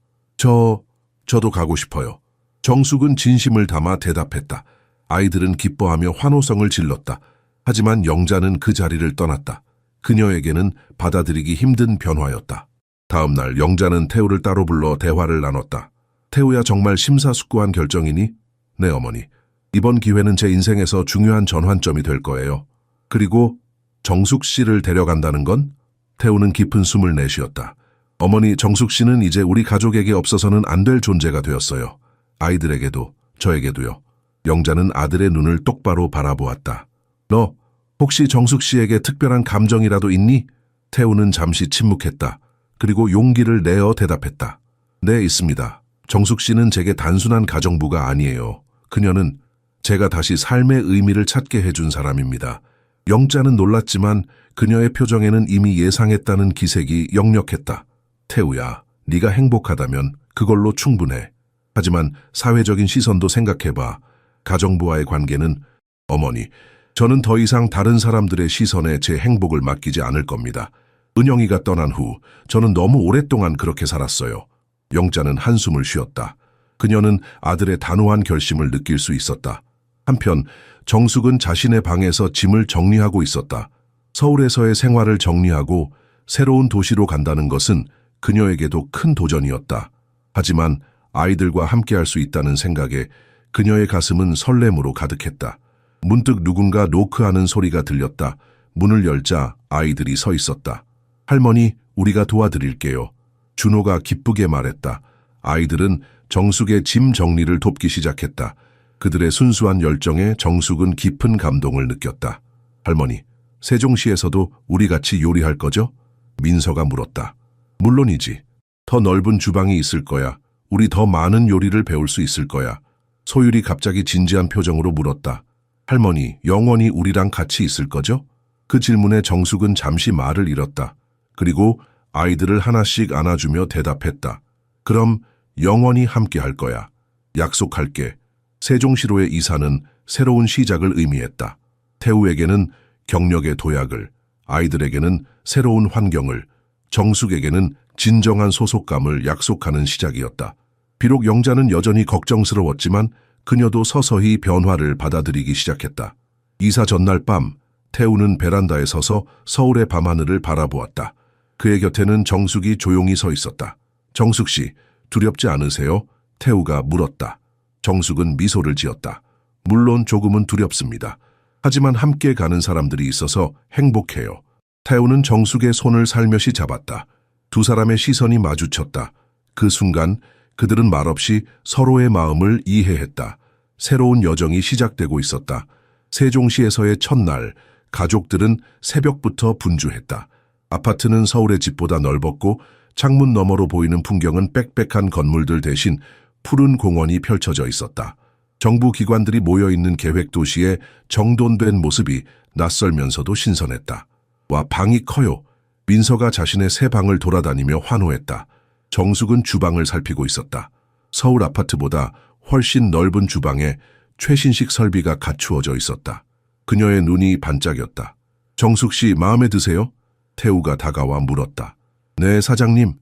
저도 가고 싶어요. 정숙은 진심을 담아 대답했다. 아이들은 기뻐하며 환호성을 질렀다. 하지만 영자는 그 자리를 떠났다. 그녀에게는 받아들이기 힘든 변화였다. 다음 날 영자는 태우를 따로 불러 대화를 나눴다. 태우야, 정말 심사숙고한 결정이니? 네, 어머니. 이번 기회는 제 인생에서 중요한 전환점이 될 거예요. 그리고 정숙 씨를 데려간다는 건? 태우는 깊은 숨을 내쉬었다. 어머니, 정숙 씨는 이제 우리 가족에게 없어서는 안 될 존재가 되었어요. 아이들에게도, 저에게도요. 영자는 아들의 눈을 똑바로 바라보았다. 너 혹시 정숙 씨에게 특별한 감정이라도 있니? 태우는 잠시 침묵했다. 그리고 용기를 내어 대답했다. 네, 있습니다. 정숙 씨는 제게 단순한 가정부가 아니에요. 그녀는 제가 다시 삶의 의미를 찾게 해준 사람입니다. 영자는 놀랐지만 그녀의 표정에는 이미 예상했다는 기색이 역력했다. 태우야, 네가 행복하다면 그걸로 충분해. 하지만 사회적인 시선도 생각해봐. 가정부와의 관계는 어머니, 저는 더 이상 다른 사람들의 시선에 제 행복을 맡기지 않을 겁니다. 은영이가 떠난 후 저는 너무 오랫동안 그렇게 살았어요. 영자는 한숨을 쉬었다. 그녀는 아들의 단호한 결심을 느낄 수 있었다. 한편 정숙은 자신의 방에서 짐을 정리하고 있었다. 서울에서의 생활을 정리하고 새로운 도시로 간다는 것은 그녀에게도 큰 도전이었다. 하지만 아이들과 함께할 수 있다는 생각에 그녀의 가슴은 설렘으로 가득했다. 문득 누군가 노크하는 소리가 들렸다. 문을 열자 아이들이 서 있었다. 할머니, 우리가 도와드릴게요. 준호가 기쁘게 말했다. 아이들은 정숙의 짐 정리를 돕기 시작했다. 그들의 순수한 열정에 정숙은 깊은 감동을 느꼈다. 할머니, 세종시에서도 우리 같이 요리할 거죠? 민서가 물었다. 물론이지. 더 넓은 주방이 있을 거야. 우리 더 많은 요리를 배울 수 있을 거야. 소율이 갑자기 진지한 표정으로 물었다. 할머니, 영원히 우리랑 같이 있을 거죠? 그 질문에 정숙은 잠시 말을 잃었다. 그리고 아이들을 하나씩 안아주며 대답했다. 그럼 영원히 함께 할 거야. 약속할게. 세종시로의 이사는 새로운 시작을 의미했다. 태우에게는 경력의 도약을, 아이들에게는 새로운 환경을, 정숙에게는 진정한 소속감을 약속하는 시작이었다. 비록 영자는 여전히 걱정스러웠지만 그녀도 서서히 변화를 받아들이기 시작했다. 이사 전날 밤, 태우는 베란다에 서서 서울의 밤하늘을 바라보았다. 그의 곁에는 정숙이 조용히 서 있었다. 정숙 씨, 두렵지 않으세요? 태우가 물었다. 정숙은 미소를 지었다. 물론 조금은 두렵습니다. 하지만 함께 가는 사람들이 있어서 행복해요. 태우는 정숙의 손을 살며시 잡았다. 두 사람의 시선이 마주쳤다. 그 순간 그들은 말없이 서로의 마음을 이해했다. 새로운 여정이 시작되고 있었다. 세종시에서의 첫날, 가족들은 새벽부터 분주했다. 아파트는 서울의 집보다 넓었고 창문 너머로 보이는 풍경은 빽빽한 건물들 대신 푸른 공원이 펼쳐져 있었다. 정부 기관들이 모여있는 계획도시의 정돈된 모습이 낯설면서도 신선했다. 와, 방이 커요. 민서가 자신의 새 방을 돌아다니며 환호했다. 정숙은 주방을 살피고 있었다. 서울 아파트보다 훨씬 넓은 주방에 최신식 설비가 갖추어져 있었다. 그녀의 눈이 반짝였다. 정숙 씨, 마음에 드세요? 태우가 다가와 물었다. 네, 사장님.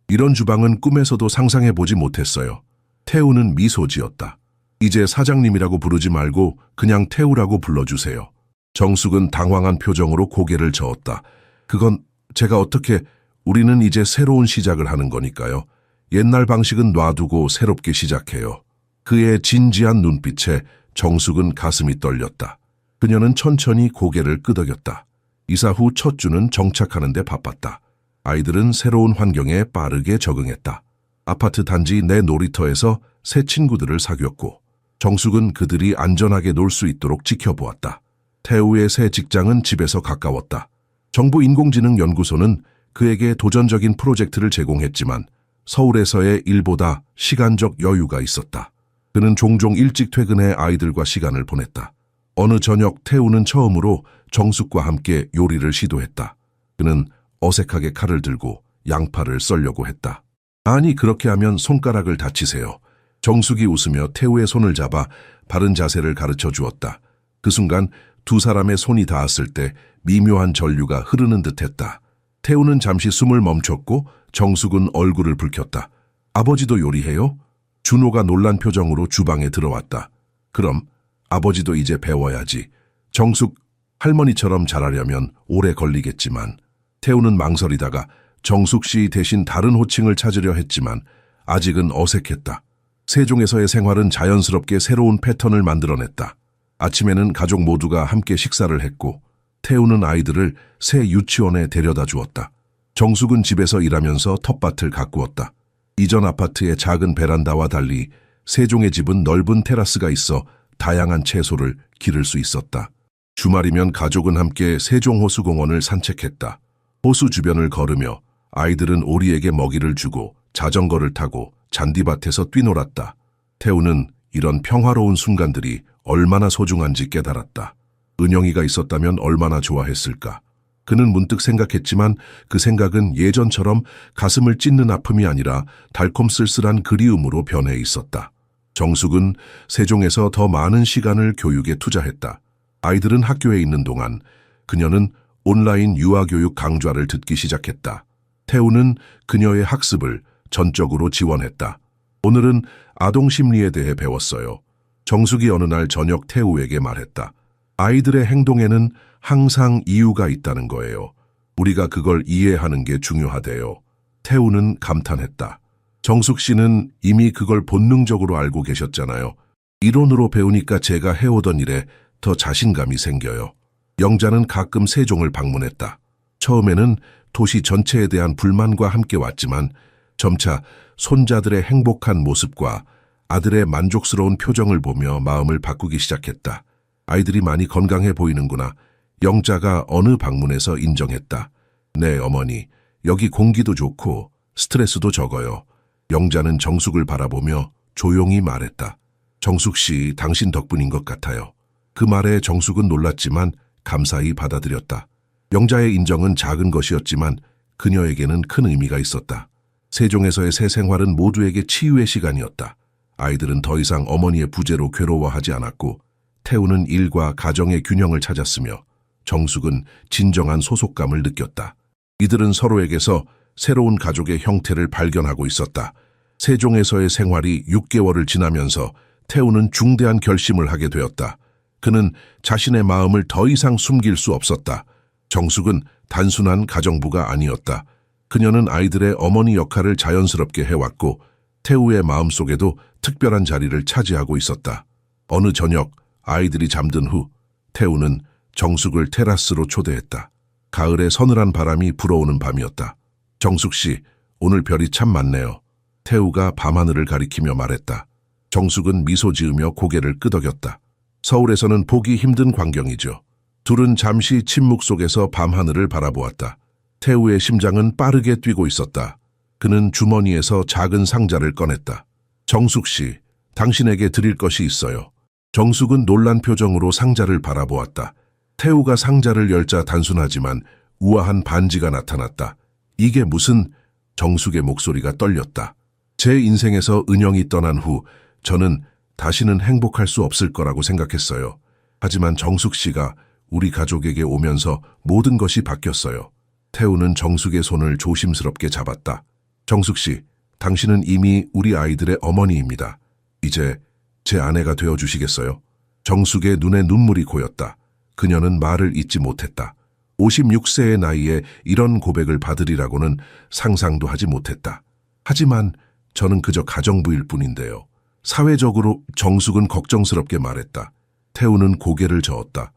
이런 주방은 꿈에서도 상상해보지 못했어요. 태우는 미소 지었다. 이제 사장님이라고 부르지 말고 그냥 태우라고 불러주세요. 정숙은 당황한 표정으로 고개를 저었다. 그건 제가 어떻게... 우리는 이제 새로운 시작을 하는 거니까요. 옛날 방식은 놔두고 새롭게 시작해요. 그의 진지한 눈빛에 정숙은 가슴이 떨렸다. 그녀는 천천히 고개를 끄덕였다. 이사 후 첫 주는 정착하는 데 바빴다. 아이들은 새로운 환경에 빠르게 적응했다. 아파트 단지 내 놀이터에서 새 친구들을 사귀었고 정숙은 그들이 안전하게 놀 수 있도록 지켜보았다. 태우의 새 직장은 집에서 가까웠다. 정부 인공지능 연구소는 그에게 도전적인 프로젝트를 제공했지만 서울에서의 일보다 시간적 여유가 있었다. 그는 종종 일찍 퇴근해 아이들과 시간을 보냈다. 어느 저녁 태우는 처음으로 정숙과 함께 요리를 시도했다. 그는 어색하게 칼을 들고 양파를 썰려고 했다. 아니, 그렇게 하면 손가락을 다치세요. 정숙이 웃으며 태우의 손을 잡아 바른 자세를 가르쳐 주었다. 그 순간 두 사람의 손이 닿았을 때 미묘한 전류가 흐르는 듯했다. 태우는 잠시 숨을 멈췄고 정숙은 얼굴을 붉혔다. 아버지도 요리해요? 준호가 놀란 표정으로 주방에 들어왔다. 그럼 아버지도 이제 배워야지. 정숙, 할머니처럼 잘하려면 오래 걸리겠지만. 태우는 망설이다가 정숙 씨 대신 다른 호칭을 찾으려 했지만 아직은 어색했다. 세종에서의 생활은 자연스럽게 새로운 패턴을 만들어냈다. 아침에는 가족 모두가 함께 식사를 했고 태우는 아이들을 새 유치원에 데려다 주었다. 정숙은 집에서 일하면서 텃밭을 가꾸었다. 이전 아파트의 작은 베란다와 달리 세종의 집은 넓은 테라스가 있어 다양한 채소를 기를 수 있었다. 주말이면 가족은 함께 세종호수공원을 산책했다. 호수 주변을 걸으며 아이들은 오리에게 먹이를 주고 자전거를 타고 잔디밭에서 뛰놀았다. 태우는 이런 평화로운 순간들이 얼마나 소중한지 깨달았다. 은영이가 있었다면 얼마나 좋아했을까. 그는 문득 생각했지만 그 생각은 예전처럼 가슴을 찢는 아픔이 아니라 달콤 쓸쓸한 그리움으로 변해 있었다. 정숙은 세종에서 더 많은 시간을 교육에 투자했다. 아이들은 학교에 있는 동안 그녀는 온라인 유아교육 강좌를 듣기 시작했다. 태우는 그녀의 학습을 전적으로 지원했다. 오늘은 아동 심리에 대해 배웠어요. 정숙이 어느 날 저녁 태우에게 말했다. 아이들의 행동에는 항상 이유가 있다는 거예요. 우리가 그걸 이해하는 게 중요하대요. 태우는 감탄했다. 정숙 씨는 이미 그걸 본능적으로 알고 계셨잖아요. 이론으로 배우니까 제가 해오던 일에 더 자신감이 생겨요. 영자는 가끔 세종을 방문했다. 처음에는 도시 전체에 대한 불만과 함께 왔지만 점차 손자들의 행복한 모습과 아들의 만족스러운 표정을 보며 마음을 바꾸기 시작했다. 아이들이 많이 건강해 보이는구나. 영자가 어느 방문에서 인정했다. 네, 어머니. 여기 공기도 좋고 스트레스도 적어요. 영자는 정숙을 바라보며 조용히 말했다. 정숙 씨, 당신 덕분인 것 같아요. 그 말에 정숙은 놀랐지만 감사히 받아들였다. 영자의 인정은 작은 것이었지만 그녀에게는 큰 의미가 있었다. 세종에서의 새 생활은 모두에게 치유의 시간이었다. 아이들은 더 이상 어머니의 부재로 괴로워하지 않았고 태우는 일과 가정의 균형을 찾았으며 정숙은 진정한 소속감을 느꼈다. 이들은 서로에게서 새로운 가족의 형태를 발견하고 있었다. 세종에서의 생활이 6개월을 지나면서 태우는 중대한 결심을 하게 되었다. 그는 자신의 마음을 더 이상 숨길 수 없었다. 정숙은 단순한 가정부가 아니었다. 그녀는 아이들의 어머니 역할을 자연스럽게 해왔고 태우의 마음속에도 특별한 자리를 차지하고 있었다. 어느 저녁 아이들이 잠든 후 태우는 정숙을 테라스로 초대했다. 가을의 서늘한 바람이 불어오는 밤이었다. 정숙 씨, 오늘 별이 참 많네요. 태우가 밤하늘을 가리키며 말했다. 정숙은 미소 지으며 고개를 끄덕였다. 서울에서는 보기 힘든 광경이죠. 둘은 잠시 침묵 속에서 밤하늘을 바라보았다. 태우의 심장은 빠르게 뛰고 있었다. 그는 주머니에서 작은 상자를 꺼냈다. 정숙 씨, 당신에게 드릴 것이 있어요. 정숙은 놀란 표정으로 상자를 바라보았다. 태우가 상자를 열자 단순하지만 우아한 반지가 나타났다. 이게 무슨... 정숙의 목소리가 떨렸다. 제 인생에서 은영이 떠난 후 저는 다시는 행복할 수 없을 거라고 생각했어요. 하지만 정숙 씨가 우리 가족에게 오면서 모든 것이 바뀌었어요. 태우는 정숙의 손을 조심스럽게 잡았다. 정숙 씨, 당신은 이미 우리 아이들의 어머니입니다. 이제 제 아내가 되어주시겠어요? 정숙의 눈에 눈물이 고였다. 그녀는 말을 잇지 못했다. 56세의 나이에 이런 고백을 받으리라고는 상상도 하지 못했다. 하지만 저는 그저 가정부일 뿐인데요. 사회적으로 정숙은 걱정스럽게 말했다. 태우는 고개를 저었다.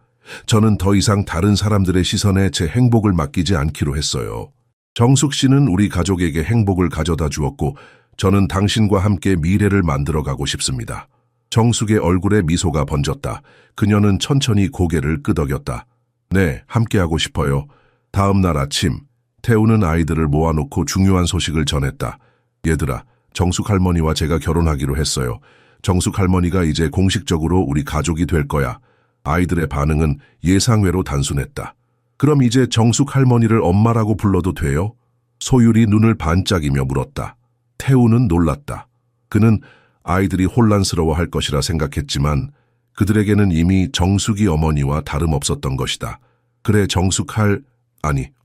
저는 더 이상 다른 사람들의 시선에 제 행복을 맡기지 않기로 했어요. 정숙 씨는 우리 가족에게 행복을 가져다 주었고 저는 당신과 함께 미래를 만들어가고 싶습니다. 정숙의 얼굴에 미소가 번졌다. 그녀는 천천히 고개를 끄덕였다. 네, 함께하고 싶어요. 다음 날 아침, 태우는 아이들을 모아놓고 중요한 소식을 전했다. 얘들아, 정숙 할머니와 제가 결혼하기로 했어요. 정숙 할머니가 이제 공식적으로 우리 가족이 될 거야. 아이들의 반응은 예상외로 단순했다. 그럼 이제 정숙 할머니를 엄마라고 불러도 돼요? 소율이 눈을 반짝이며 물었다. 태우는 놀랐다. 그는 아이들이 혼란스러워할 것이라 생각했지만 그들에게는 이미 정숙이 어머니와 다름없었던 것이다. 그래,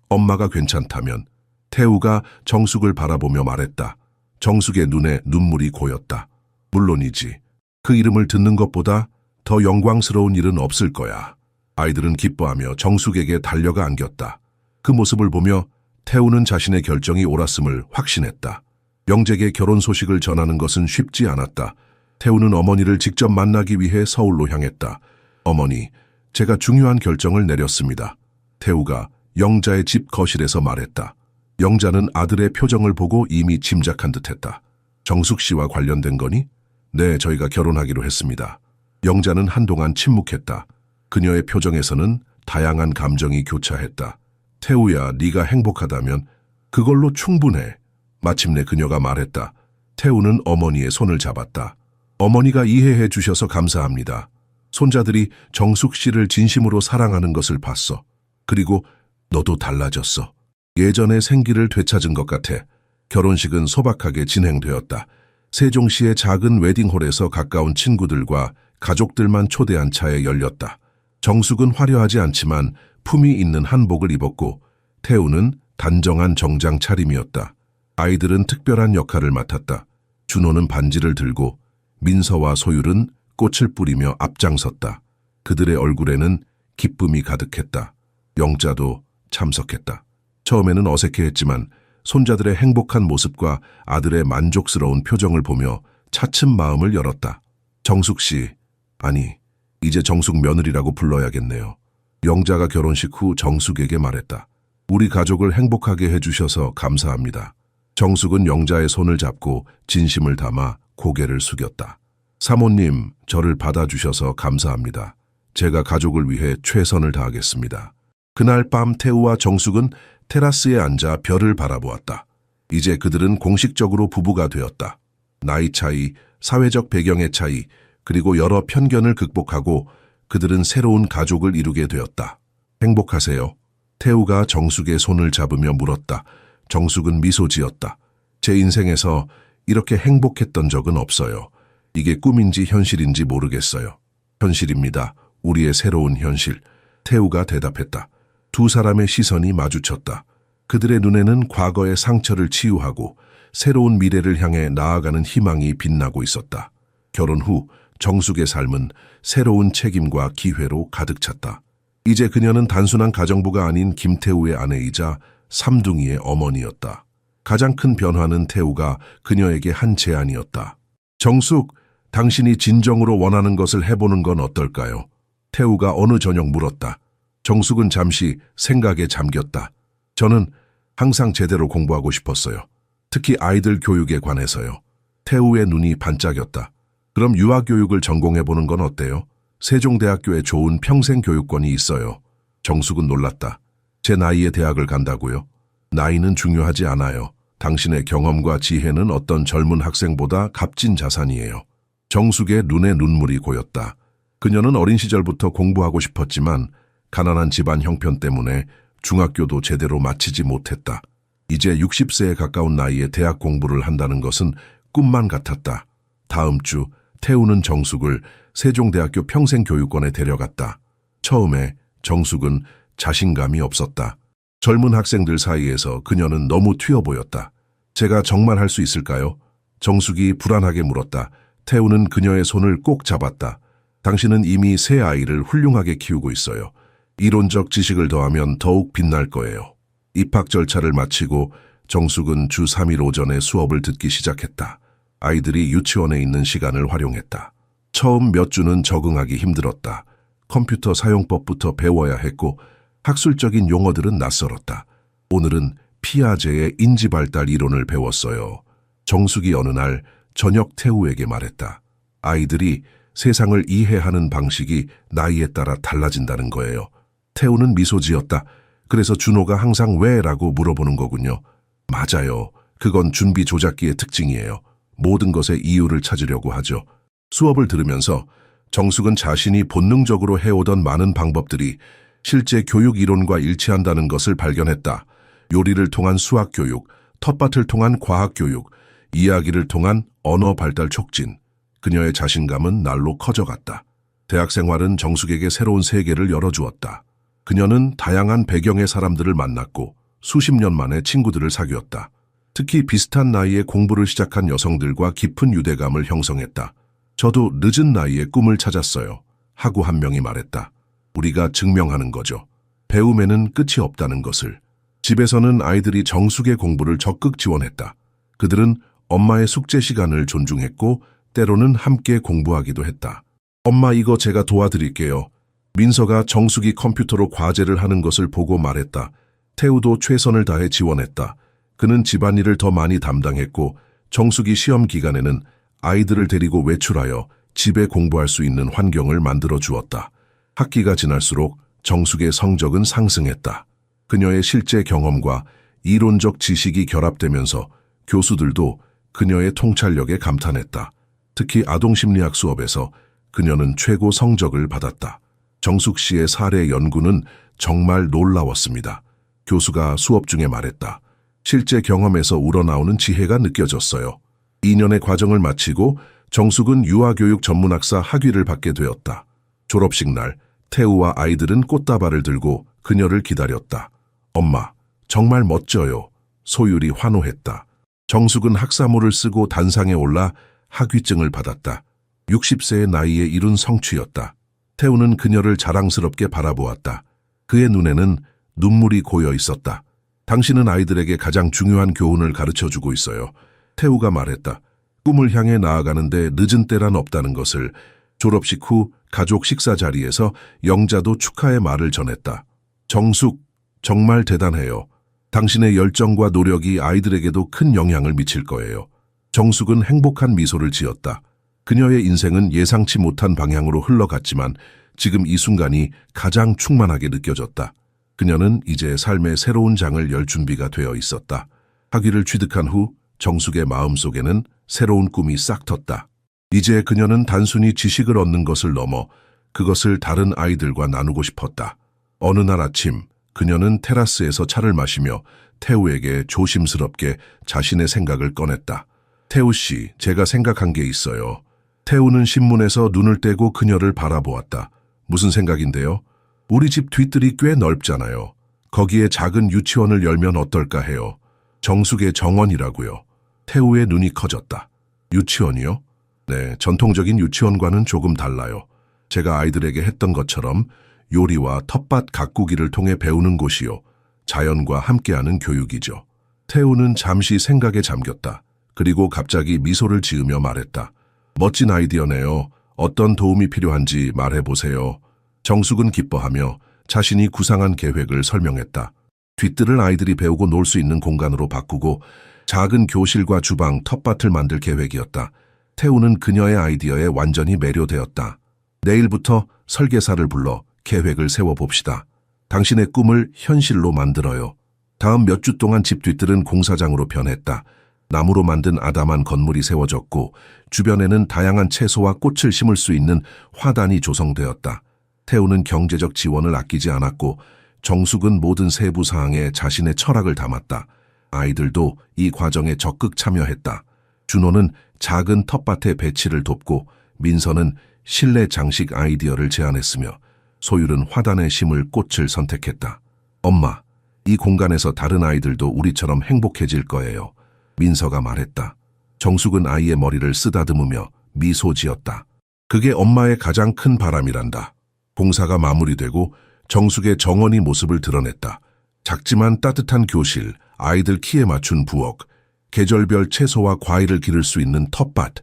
엄마가 괜찮다면. 태우가 정숙을 바라보며 말했다. 정숙의 눈에 눈물이 고였다. 물론이지. 그 이름을 듣는 것보다 더 영광스러운 일은 없을 거야. 아이들은 기뻐하며 정숙에게 달려가 안겼다. 그 모습을 보며 태우는 자신의 결정이 옳았음을 확신했다. 영잭의 결혼 소식을 전하는 것은 쉽지 않았다. 태우는 어머니를 직접 만나기 위해 서울로 향했다. 어머니, 제가 중요한 결정을 내렸습니다. 태우가 영자의 집 거실에서 말했다. 영자는 아들의 표정을 보고 이미 짐작한 듯했다. 정숙 씨와 관련된 거니? 네, 저희가 결혼하기로 했습니다. 영자는 한동안 침묵했다. 그녀의 표정에서는 다양한 감정이 교차했다. 태우야, 네가 행복하다면 그걸로 충분해. 마침내 그녀가 말했다. 태우는 어머니의 손을 잡았다. 어머니가 이해해 주셔서 감사합니다. 손자들이 정숙 씨를 진심으로 사랑하는 것을 봤어. 그리고 너도 달라졌어. 예전의 생기를 되찾은 것 같아. 결혼식은 소박하게 진행되었다. 세종시의 작은 웨딩홀에서 가까운 친구들과 가족들만 초대한 차에 열렸다. 정숙은 화려하지 않지만 품위 있는 한복을 입었고 태우는 단정한 정장 차림이었다. 아이들은 특별한 역할을 맡았다. 준호는 반지를 들고 민서와 소율은 꽃을 뿌리며 앞장섰다. 그들의 얼굴에는 기쁨이 가득했다. 영자도 참석했다. 처음에는 어색해했지만 손자들의 행복한 모습과 아들의 만족스러운 표정을 보며 차츰 마음을 열었다. 정숙 씨, 아니, 이제 정숙 며느리라고 불러야겠네요. 영자가 결혼식 후 정숙에게 말했다. 우리 가족을 행복하게 해주셔서 감사합니다. 정숙은 영자의 손을 잡고 진심을 담아 고개를 숙였다. 사모님, 저를 받아주셔서 감사합니다. 제가 가족을 위해 최선을 다하겠습니다. 그날 밤 태우와 정숙은 테라스에 앉아 별을 바라보았다. 이제 그들은 공식적으로 부부가 되었다. 나이 차이, 사회적 배경의 차이, 그리고 여러 편견을 극복하고 그들은 새로운 가족을 이루게 되었다. 행복하세요. 태우가 정숙의 손을 잡으며 물었다. 정숙은 미소 지었다. 제 인생에서 이렇게 행복했던 적은 없어요. 이게 꿈인지 현실인지 모르겠어요. 현실입니다. 우리의 새로운 현실. 태우가 대답했다. 두 사람의 시선이 마주쳤다. 그들의 눈에는 과거의 상처를 치유하고 새로운 미래를 향해 나아가는 희망이 빛나고 있었다. 결혼 후 정숙의 삶은 새로운 책임과 기회로 가득 찼다. 이제 그녀는 단순한 가정부가 아닌 김태우의 아내이자 삼둥이의 어머니였다. 가장 큰 변화는 태우가 그녀에게 한 제안이었다. 정숙, 당신이 진정으로 원하는 것을 해보는 건 어떨까요? 태우가 어느 저녁 물었다. 정숙은 잠시 생각에 잠겼다. 저는 항상 제대로 공부하고 싶었어요. 특히 아이들 교육에 관해서요. 태우의 눈이 반짝였다. 그럼 유아교육을 전공해보는 건 어때요? 세종대학교에 좋은 평생교육권이 있어요. 정숙은 놀랐다. 제 나이에 대학을 간다고요? 나이는 중요하지 않아요. 당신의 경험과 지혜는 어떤 젊은 학생보다 값진 자산이에요. 정숙의 눈에 눈물이 고였다. 그녀는 어린 시절부터 공부하고 싶었지만 가난한 집안 형편 때문에 중학교도 제대로 마치지 못했다. 이제 60세에 가까운 나이에 대학 공부를 한다는 것은 꿈만 같았다. 다음 주 태우는 정숙을 세종대학교 평생교육원에 데려갔다. 처음에 정숙은 자신감이 없었다. 젊은 학생들 사이에서 그녀는 너무 튀어 보였다. 제가 정말 할 수 있을까요? 정숙이 불안하게 물었다. 태우는 그녀의 손을 꼭 잡았다. 당신은 이미 세 아이를 훌륭하게 키우고 있어요. 이론적 지식을 더하면 더욱 빛날 거예요. 입학 절차를 마치고 정숙은 주 3일 오전에 수업을 듣기 시작했다. 아이들이 유치원에 있는 시간을 활용했다. 처음 몇 주는 적응하기 힘들었다. 컴퓨터 사용법부터 배워야 했고 학술적인 용어들은 낯설었다. 오늘은 피아제의 인지발달 이론을 배웠어요. 정숙이 어느 날 저녁 태우에게 말했다. 아이들이 세상을 이해하는 방식이 나이에 따라 달라진다는 거예요. 태우는 미소 지었다. 그래서 준호가 항상 왜? 라고 물어보는 거군요. 맞아요. 그건 준비 조작기의 특징이에요. 모든 것의 이유를 찾으려고 하죠. 수업을 들으면서 정숙은 자신이 본능적으로 해오던 많은 방법들이 실제 교육 이론과 일치한다는 것을 발견했다. 요리를 통한 수학 교육, 텃밭을 통한 과학 교육, 이야기를 통한 언어 발달 촉진. 그녀의 자신감은 날로 커져갔다. 대학 생활은 정숙에게 새로운 세계를 열어주었다. 그녀는 다양한 배경의 사람들을 만났고 수십 년 만에 친구들을 사귀었다. 특히 비슷한 나이에 공부를 시작한 여성들과 깊은 유대감을 형성했다. 저도 늦은 나이에 꿈을 찾았어요. 하고 한 명이 말했다. 우리가 증명하는 거죠. 배움에는 끝이 없다는 것을. 집에서는 아이들이 정숙의 공부를 적극 지원했다. 그들은 엄마의 숙제 시간을 존중했고 때로는 함께 공부하기도 했다. 엄마, 이거 제가 도와드릴게요. 민서가 정숙이 컴퓨터로 과제를 하는 것을 보고 말했다. 태우도 최선을 다해 지원했다. 그는 집안일을 더 많이 담당했고 정숙이 시험 기간에는 아이들을 데리고 외출하여 집에 공부할 수 있는 환경을 만들어 주었다. 학기가 지날수록 정숙의 성적은 상승했다. 그녀의 실제 경험과 이론적 지식이 결합되면서 교수들도 그녀의 통찰력에 감탄했다. 특히 아동심리학 수업에서 그녀는 최고 성적을 받았다. 정숙 씨의 사례 연구는 정말 놀라웠습니다. 교수가 수업 중에 말했다. 실제 경험에서 우러나오는 지혜가 느껴졌어요. 2년의 과정을 마치고 정숙은 유아교육 전문학사 학위를 받게 되었다. 졸업식 날 태우와 아이들은 꽃다발을 들고 그녀를 기다렸다. 엄마, 정말 멋져요. 소율이 환호했다. 정숙은 학사모를 쓰고 단상에 올라 학위증을 받았다. 60세의 나이에 이룬 성취였다. 태우는 그녀를 자랑스럽게 바라보았다. 그의 눈에는 눈물이 고여 있었다. 당신은 아이들에게 가장 중요한 교훈을 가르쳐주고 있어요. 태우가 말했다. 꿈을 향해 나아가는데 늦은 때란 없다는 것을. 졸업식 후 가족 식사 자리에서 영자도 축하의 말을 전했다. 정숙, 정말 대단해요. 당신의 열정과 노력이 아이들에게도 큰 영향을 미칠 거예요. 정숙은 행복한 미소를 지었다. 그녀의 인생은 예상치 못한 방향으로 흘러갔지만 지금 이 순간이 가장 충만하게 느껴졌다. 그녀는 이제 삶의 새로운 장을 열 준비가 되어 있었다. 학위를 취득한 후 정숙의 마음속에는 새로운 꿈이 싹 텄다. 이제 그녀는 단순히 지식을 얻는 것을 넘어 그것을 다른 아이들과 나누고 싶었다. 어느 날 아침 그녀는 테라스에서 차를 마시며 태우에게 조심스럽게 자신의 생각을 꺼냈다. 태우 씨, 제가 생각한 게 있어요. 태우는 신문에서 눈을 떼고 그녀를 바라보았다. 무슨 생각인데요? 우리 집 뒷뜰이 꽤 넓잖아요. 거기에 작은 유치원을 열면 어떨까 해요. 정숙의 정원이라고요. 태우의 눈이 커졌다. 유치원이요? 네, 전통적인 유치원과는 조금 달라요. 제가 아이들에게 했던 것처럼 요리와 텃밭 가꾸기를 통해 배우는 곳이요. 자연과 함께하는 교육이죠. 태우는 잠시 생각에 잠겼다. 그리고 갑자기 미소를 지으며 말했다. 멋진 아이디어네요. 어떤 도움이 필요한지 말해보세요. 정숙은 기뻐하며 자신이 구상한 계획을 설명했다. 뒷뜰을 아이들이 배우고 놀 수 있는 공간으로 바꾸고 작은 교실과 주방, 텃밭을 만들 계획이었다. 태우는 그녀의 아이디어에 완전히 매료되었다. 내일부터 설계사를 불러 계획을 세워봅시다. 당신의 꿈을 현실로 만들어요. 다음 몇 주 동안 집 뒷뜰은 공사장으로 변했다. 나무로 만든 아담한 건물이 세워졌고 주변에는 다양한 채소와 꽃을 심을 수 있는 화단이 조성되었다. 태우는 경제적 지원을 아끼지 않았고 정숙은 모든 세부 사항에 자신의 철학을 담았다. 아이들도 이 과정에 적극 참여했다. 준호는 작은 텃밭의 배치를 돕고 민서는 실내 장식 아이디어를 제안했으며 소율은 화단에 심을 꽃을 선택했다. 엄마, 이 공간에서 다른 아이들도 우리처럼 행복해질 거예요. 민서가 말했다. 정숙은 아이의 머리를 쓰다듬으며 미소 지었다. 그게 엄마의 가장 큰 바람이란다. 공사가 마무리되고 정숙의 정원이 모습을 드러냈다. 작지만 따뜻한 교실, 아이들 키에 맞춘 부엌, 계절별 채소와 과일을 기를 수 있는 텃밭,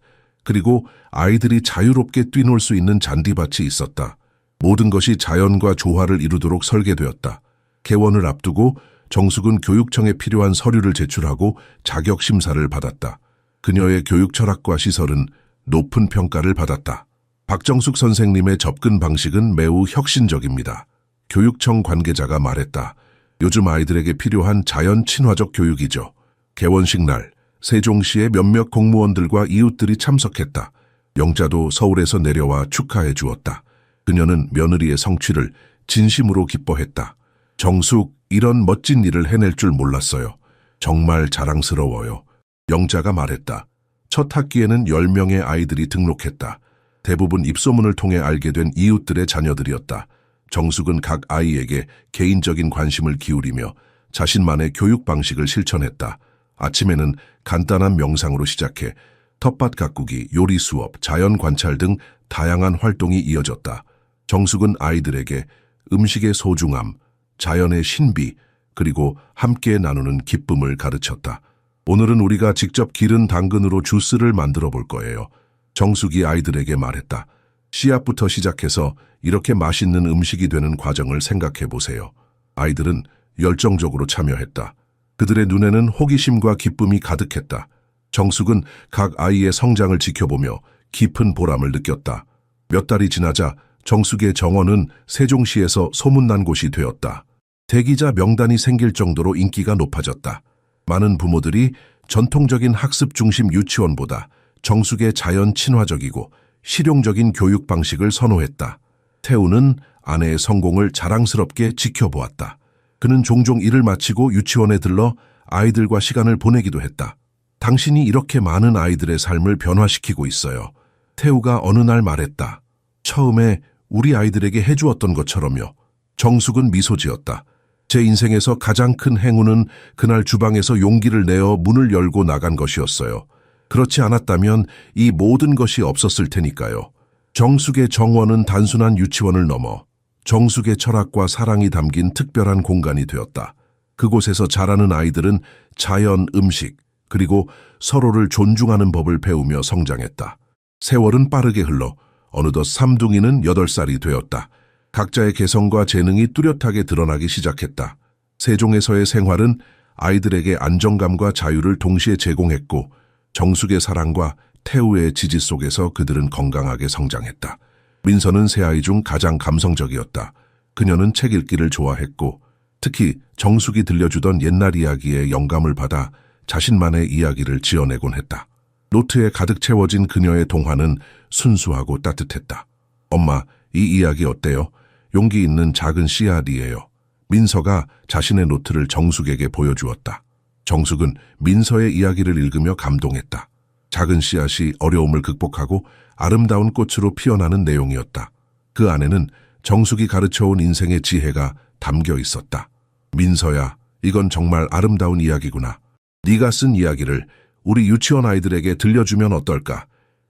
그리고 아이들이 자유롭게 뛰놀 수 있는 잔디밭이 있었다. 모든 것이 자연과 조화를 이루도록 설계되었다. 개원을 앞두고 정숙은 교육청에 필요한 서류를 제출하고 자격 심사를 받았다. 그녀의 교육 철학과 시설은 높은 평가를 받았다. 박정숙 선생님의 접근 방식은 매우 혁신적입니다. 교육청 관계자가 말했다. 요즘 아이들에게 필요한 자연 친화적 교육이죠. 개원식 날, 세종시의 몇몇 공무원들과 이웃들이 참석했다. 영자도 서울에서 내려와 축하해 주었다. 그녀는 며느리의 성취를 진심으로 기뻐했다. 정숙, 이런 멋진 일을 해낼 줄 몰랐어요. 정말 자랑스러워요. 영자가 말했다. 첫 학기에는 10명의 아이들이 등록했다. 대부분 입소문을 통해 알게 된 이웃들의 자녀들이었다. 정숙은 각 아이에게 개인적인 관심을 기울이며 자신만의 교육 방식을 실천했다. 아침에는 간단한 명상으로 시작해 텃밭 가꾸기, 요리 수업, 자연 관찰 등 다양한 활동이 이어졌다. 정숙은 아이들에게 음식의 소중함, 자연의 신비, 그리고 함께 나누는 기쁨을 가르쳤다. 오늘은 우리가 직접 기른 당근으로 주스를 만들어 볼 거예요. 정숙이 아이들에게 말했다. 씨앗부터 시작해서 이렇게 맛있는 음식이 되는 과정을 생각해 보세요. 아이들은 열정적으로 참여했다. 그들의 눈에는 호기심과 기쁨이 가득했다. 정숙은 각 아이의 성장을 지켜보며 깊은 보람을 느꼈다. 몇 달이 지나자 정숙의 정원은 세종시에서 소문난 곳이 되었다. 대기자 명단이 생길 정도로 인기가 높아졌다. 많은 부모들이 전통적인 학습 중심 유치원보다 정숙의 자연 친화적이고 실용적인 교육 방식을 선호했다. 태우는 아내의 성공을 자랑스럽게 지켜보았다. 그는 종종 일을 마치고 유치원에 들러 아이들과 시간을 보내기도 했다. 당신이 이렇게 많은 아이들의 삶을 변화시키고 있어요. 태우가 어느 날 말했다. 처음에 우리 아이들에게 해주었던 것처럼요. 정숙은 미소 지었다. 제 인생에서 가장 큰 행운은 그날 주방에서 용기를 내어 문을 열고 나간 것이었어요. 그렇지 않았다면 이 모든 것이 없었을 테니까요. 정숙의 정원은 단순한 유치원을 넘어 정숙의 철학과 사랑이 담긴 특별한 공간이 되었다. 그곳에서 자라는 아이들은 자연, 음식, 그리고 서로를 존중하는 법을 배우며 성장했다. 세월은 빠르게 흘러 어느덧 삼둥이는 8살이 되었다. 각자의 개성과 재능이 뚜렷하게 드러나기 시작했다. 세종에서의 생활은 아이들에게 안정감과 자유를 동시에 제공했고 정숙의 사랑과 태우의 지지 속에서 그들은 건강하게 성장했다. 민서는 세 아이 중 가장 감성적이었다. 그녀는 책 읽기를 좋아했고 특히 정숙이 들려주던 옛날 이야기에 영감을 받아 자신만의 이야기를 지어내곤 했다. 노트에 가득 채워진 그녀의 동화는 순수하고 따뜻했다. 엄마, 이 이야기 어때요? 용기 있는 작은 씨앗이에요. 민서가 자신의 노트를 정숙에게 보여주었다. 정숙은 민서의 이야기를 읽으며 감동했다. 작은 씨앗이 어려움을 극복하고 아름다운 꽃으로 피어나는 내용이었다. 그 안에는 정숙이 가르쳐온 인생의 지혜가 담겨 있었다. 민서야, 이건 정말 아름다운 이야기구나. 네가 쓴 이야기를 우리 유치원 아이들에게 들려주면 어떨까?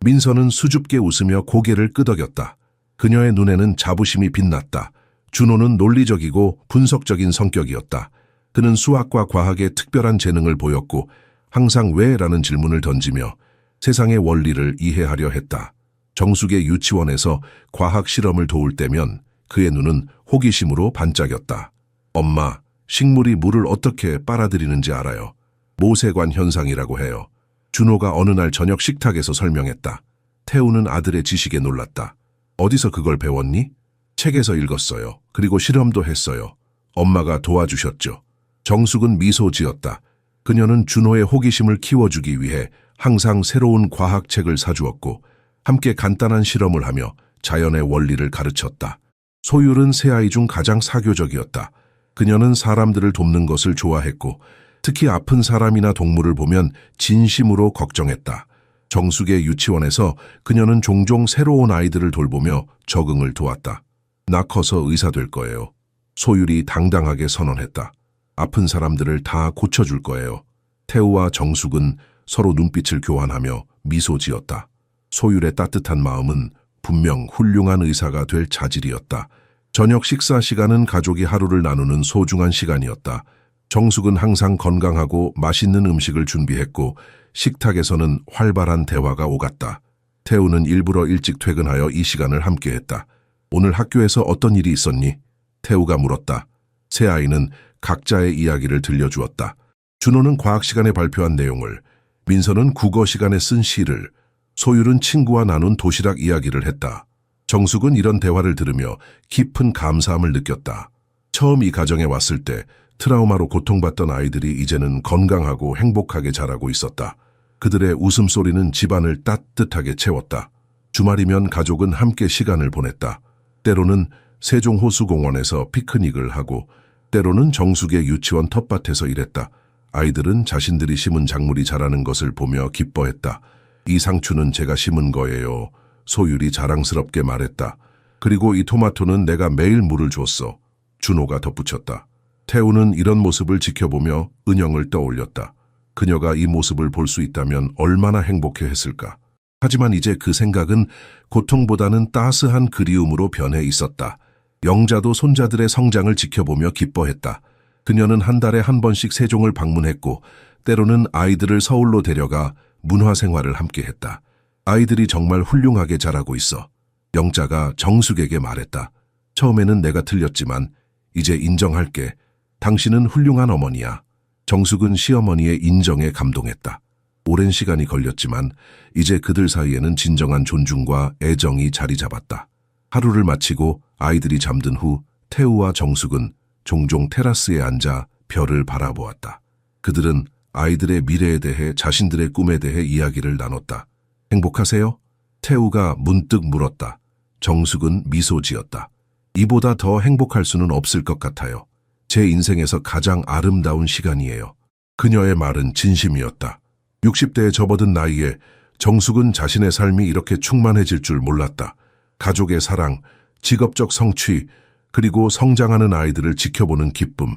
민서는 수줍게 웃으며 고개를 끄덕였다. 그녀의 눈에는 자부심이 빛났다. 준호는 논리적이고 분석적인 성격이었다. 그는 수학과 과학에 특별한 재능을 보였고 항상 왜라는 질문을 던지며 세상의 원리를 이해하려 했다. 정숙의 유치원에서 과학 실험을 도울 때면 그의 눈은 호기심으로 반짝였다. 엄마, 식물이 물을 어떻게 빨아들이는지 알아요? 모세관 현상이라고 해요. 준호가 어느 날 저녁 식탁에서 설명했다. 태우는 아들의 지식에 놀랐다. 어디서 그걸 배웠니? 책에서 읽었어요. 그리고 실험도 했어요. 엄마가 도와주셨죠. 정숙은 미소 지었다. 그녀는 준호의 호기심을 키워주기 위해 항상 새로운 과학책을 사주었고 함께 간단한 실험을 하며 자연의 원리를 가르쳤다. 소율은 세 아이 중 가장 사교적이었다. 그녀는 사람들을 돕는 것을 좋아했고 특히 아픈 사람이나 동물을 보면 진심으로 걱정했다. 정숙의 유치원에서 그녀는 종종 새로운 아이들을 돌보며 적응을 도왔다. 나 커서 의사 될 거예요. 소율이 당당하게 선언했다. 아픈 사람들을 다 고쳐줄 거예요. 태우와 정숙은 서로 눈빛을 교환하며 미소 지었다. 소율의 따뜻한 마음은 분명 훌륭한 의사가 될 자질이었다. 저녁 식사 시간은 가족이 하루를 나누는 소중한 시간이었다. 정숙은 항상 건강하고 맛있는 음식을 준비했고 식탁에서는 활발한 대화가 오갔다. 태우는 일부러 일찍 퇴근하여 이 시간을 함께했다. 오늘 학교에서 어떤 일이 있었니? 태우가 물었다. 세 아이는 각자의 이야기를 들려주었다. 준호는 과학 시간에 발표한 내용을, 민서는 국어 시간에 쓴 시를, 소율은 친구와 나눈 도시락 이야기를 했다. 정숙은 이런 대화를 들으며 깊은 감사함을 느꼈다. 처음 이 가정에 왔을 때 트라우마로 고통받던 아이들이 이제는 건강하고 행복하게 자라고 있었다. 그들의 웃음소리는 집안을 따뜻하게 채웠다. 주말이면 가족은 함께 시간을 보냈다. 때로는 세종호수공원에서 피크닉을 하고 때로는 정숙의 유치원 텃밭에서 일했다. 아이들은 자신들이 심은 작물이 자라는 것을 보며 기뻐했다. 이 상추는 제가 심은 거예요. 소율이 자랑스럽게 말했다. 그리고 이 토마토는 내가 매일 물을 줬어. 준호가 덧붙였다. 태우는 이런 모습을 지켜보며 은영을 떠올렸다. 그녀가 이 모습을 볼 수 있다면 얼마나 행복해했을까. 하지만 이제 그 생각은 고통보다는 따스한 그리움으로 변해 있었다. 영자도 손자들의 성장을 지켜보며 기뻐했다. 그녀는 한 달에 한 번씩 세종을 방문했고 때로는 아이들을 서울로 데려가 문화생활을 함께했다. 아이들이 정말 훌륭하게 자라고 있어. 영자가 정숙에게 말했다. 처음에는 내가 틀렸지만 이제 인정할게. 당신은 훌륭한 어머니야. 정숙은 시어머니의 인정에 감동했다. 오랜 시간이 걸렸지만 이제 그들 사이에는 진정한 존중과 애정이 자리 잡았다. 하루를 마치고 아이들이 잠든 후 태우와 정숙은 종종 테라스에 앉아 별을 바라보았다. 그들은 아이들의 미래에 대해 자신들의 꿈에 대해 이야기를 나눴다. 행복하세요? 태우가 문득 물었다. 정숙은 미소 지었다. 이보다 더 행복할 수는 없을 것 같아요. 제 인생에서 가장 아름다운 시간이에요. 그녀의 말은 진심이었다. 60대에 접어든 나이에 정숙은 자신의 삶이 이렇게 충만해질 줄 몰랐다. 가족의 사랑, 직업적 성취, 그리고 성장하는 아이들을 지켜보는 기쁨,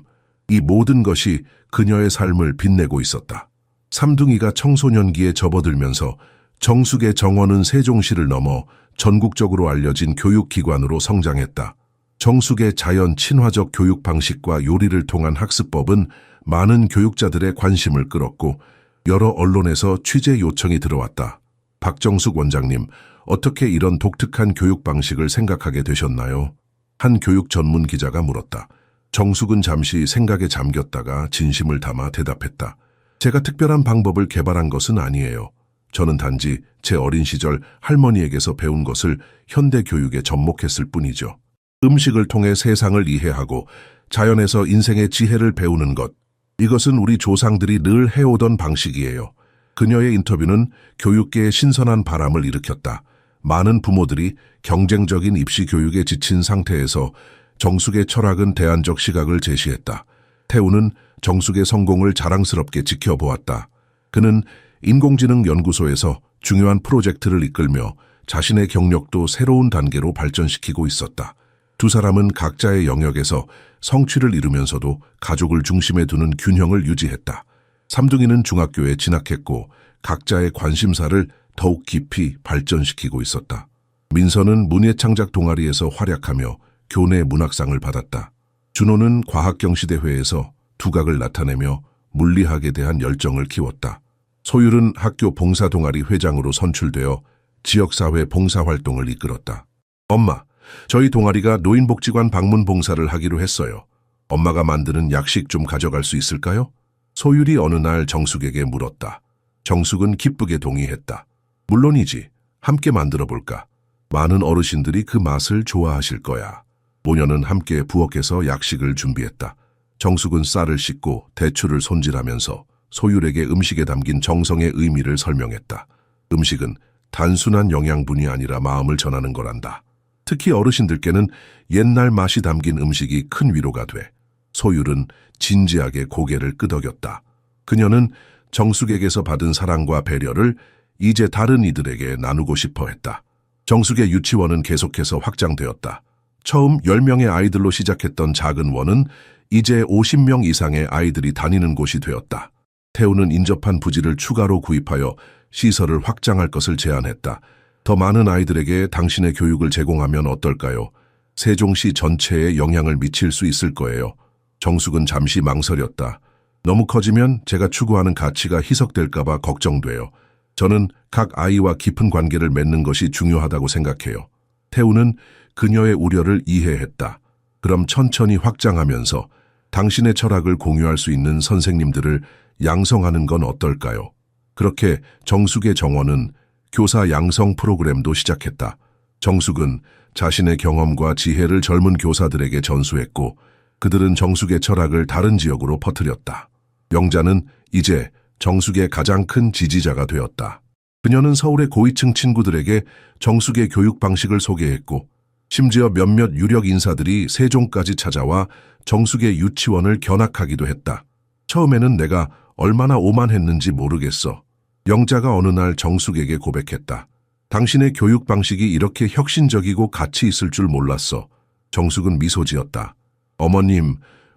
이 모든 것이 그녀의 삶을 빛내고 있었다. 삼둥이가 청소년기에 접어들면서 정숙의 정원은 세종시를 넘어 전국적으로 알려진 교육기관으로 성장했다. 정숙의 자연 친화적 교육 방식과 요리를 통한 학습법은 많은 교육자들의 관심을 끌었고 여러 언론에서 취재 요청이 들어왔다. 박정숙 원장님, 어떻게 이런 독특한 교육 방식을 생각하게 되셨나요? 한 교육 전문 기자가 물었다. 정숙은 잠시 생각에 잠겼다가 진심을 담아 대답했다. 제가 특별한 방법을 개발한 것은 아니에요. 저는 단지 제 어린 시절 할머니에게서 배운 것을 현대 교육에 접목했을 뿐이죠. 음식을 통해 세상을 이해하고 자연에서 인생의 지혜를 배우는 것, 이것은 우리 조상들이 늘 해오던 방식이에요. 그녀의 인터뷰는 교육계에 신선한 바람을 일으켰다. 많은 부모들이 경쟁적인 입시 교육에 지친 상태에서 정숙의 철학은 대안적 시각을 제시했다. 태우는 정숙의 성공을 자랑스럽게 지켜보았다. 그는 인공지능 연구소에서 중요한 프로젝트를 이끌며 자신의 경력도 새로운 단계로 발전시키고 있었다. 두 사람은 각자의 영역에서 성취를 이루면서도 가족을 중심에 두는 균형을 유지했다. 삼둥이는 중학교에 진학했고 각자의 관심사를 더욱 깊이 발전시키고 있었다. 민서는 문예창작 동아리에서 활약하며 교내 문학상을 받았다. 준호는 과학경시대회에서 두각을 나타내며 물리학에 대한 열정을 키웠다. 소율은 학교 봉사동아리 회장으로 선출되어 지역사회 봉사활동을 이끌었다. 엄마, 저희 동아리가 노인복지관 방문 봉사를 하기로 했어요. 엄마가 만드는 약식 좀 가져갈 수 있을까요? 소율이 어느 날 정숙에게 물었다. 정숙은 기쁘게 동의했다. 물론이지. 함께 만들어 볼까? 많은 어르신들이 그 맛을 좋아하실 거야. 모녀는 함께 부엌에서 약식을 준비했다. 정숙은 쌀을 씻고 대추를 손질하면서 소율에게 음식에 담긴 정성의 의미를 설명했다. 음식은 단순한 영양분이 아니라 마음을 전하는 거란다. 특히 어르신들께는 옛날 맛이 담긴 음식이 큰 위로가 돼. 소율은 진지하게 고개를 끄덕였다. 그녀는 정숙에게서 받은 사랑과 배려를 이제 다른 이들에게 나누고 싶어 했다. 정숙의 유치원은 계속해서 확장되었다. 처음 10명의 아이들로 시작했던 작은 원은 이제 50명 이상의 아이들이 다니는 곳이 되었다. 태우는 인접한 부지를 추가로 구입하여 시설을 확장할 것을 제안했다. 더 많은 아이들에게 당신의 교육을 제공하면 어떨까요? 세종시 전체에 영향을 미칠 수 있을 거예요. 정숙은 잠시 망설였다. 너무 커지면 제가 추구하는 가치가 희석될까봐 걱정돼요. 저는 각 아이와 깊은 관계를 맺는 것이 중요하다고 생각해요. 태우는 그녀의 우려를 이해했다. 그럼 천천히 확장하면서 당신의 철학을 공유할 수 있는 선생님들을 양성하는 건 어떨까요? 그렇게 정숙의 정원은 교사 양성 프로그램도 시작했다. 정숙은 자신의 경험과 지혜를 젊은 교사들에게 전수했고 그들은 정숙의 철학을 다른 지역으로 퍼뜨렸다. 영자는 이제 정숙의 가장 큰 지지자가 되었다. 그녀는 서울의 고위층 친구들에게 정숙의 교육 방식을 소개했고 심지어 몇몇 유력 인사들이 세종까지 찾아와 정숙의 유치원을 견학하기도 했다. 처음에는 내가 얼마나 오만했는지 모르겠어. 영자가 어느 날 정숙에게 고백했다. 당신의 교육 방식이 이렇게 혁신적이고 가치 있을 줄 몰랐어. 정숙은 미소 지었다. 어머님,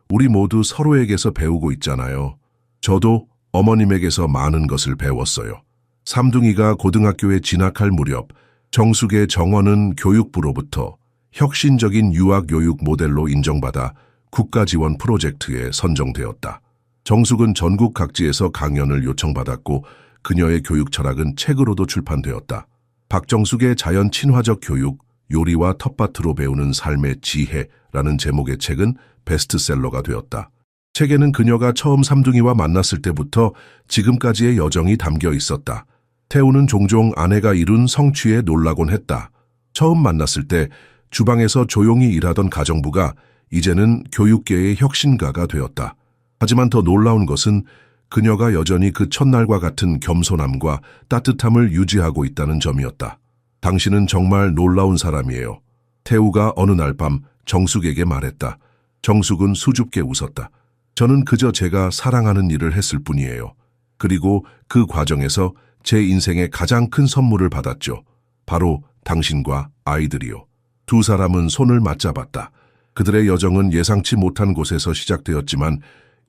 우리 모두 서로에게서 배우고 있잖아요. 저도 어머님에게서 많은 것을 배웠어요. 삼둥이가 고등학교에 진학할 무렵 정숙의 정원은 교육부로부터 혁신적인 유아교육 모델로 인정받아 국가지원 프로젝트에 선정되었다. 정숙은 전국 각지에서 강연을 요청받았고 그녀의 교육 철학은 책으로도 출판되었다. 박정숙의 자연 친화적 교육, 요리와 텃밭으로 배우는 삶의 지혜라는 제목의 책은 베스트셀러가 되었다. 책에는 그녀가 처음 삼둥이와 만났을 때부터 지금까지의 여정이 담겨 있었다. 태우는 종종 아내가 이룬 성취에 놀라곤 했다. 처음 만났을 때 주방에서 조용히 일하던 가정부가 이제는 교육계의 혁신가가 되었다. 하지만 더 놀라운 것은 그녀가 여전히 그 첫날과 같은 겸손함과 따뜻함을 유지하고 있다는 점이었다. 당신은 정말 놀라운 사람이에요. 태우가 어느 날 밤 정숙에게 말했다. 정숙은 수줍게 웃었다. 저는 그저 제가 사랑하는 일을 했을 뿐이에요. 그리고 그 과정에서 제 인생의 가장 큰 선물을 받았죠. 바로 당신과 아이들이요. 두 사람은 손을 맞잡았다. 그들의 여정은 예상치 못한 곳에서 시작되었지만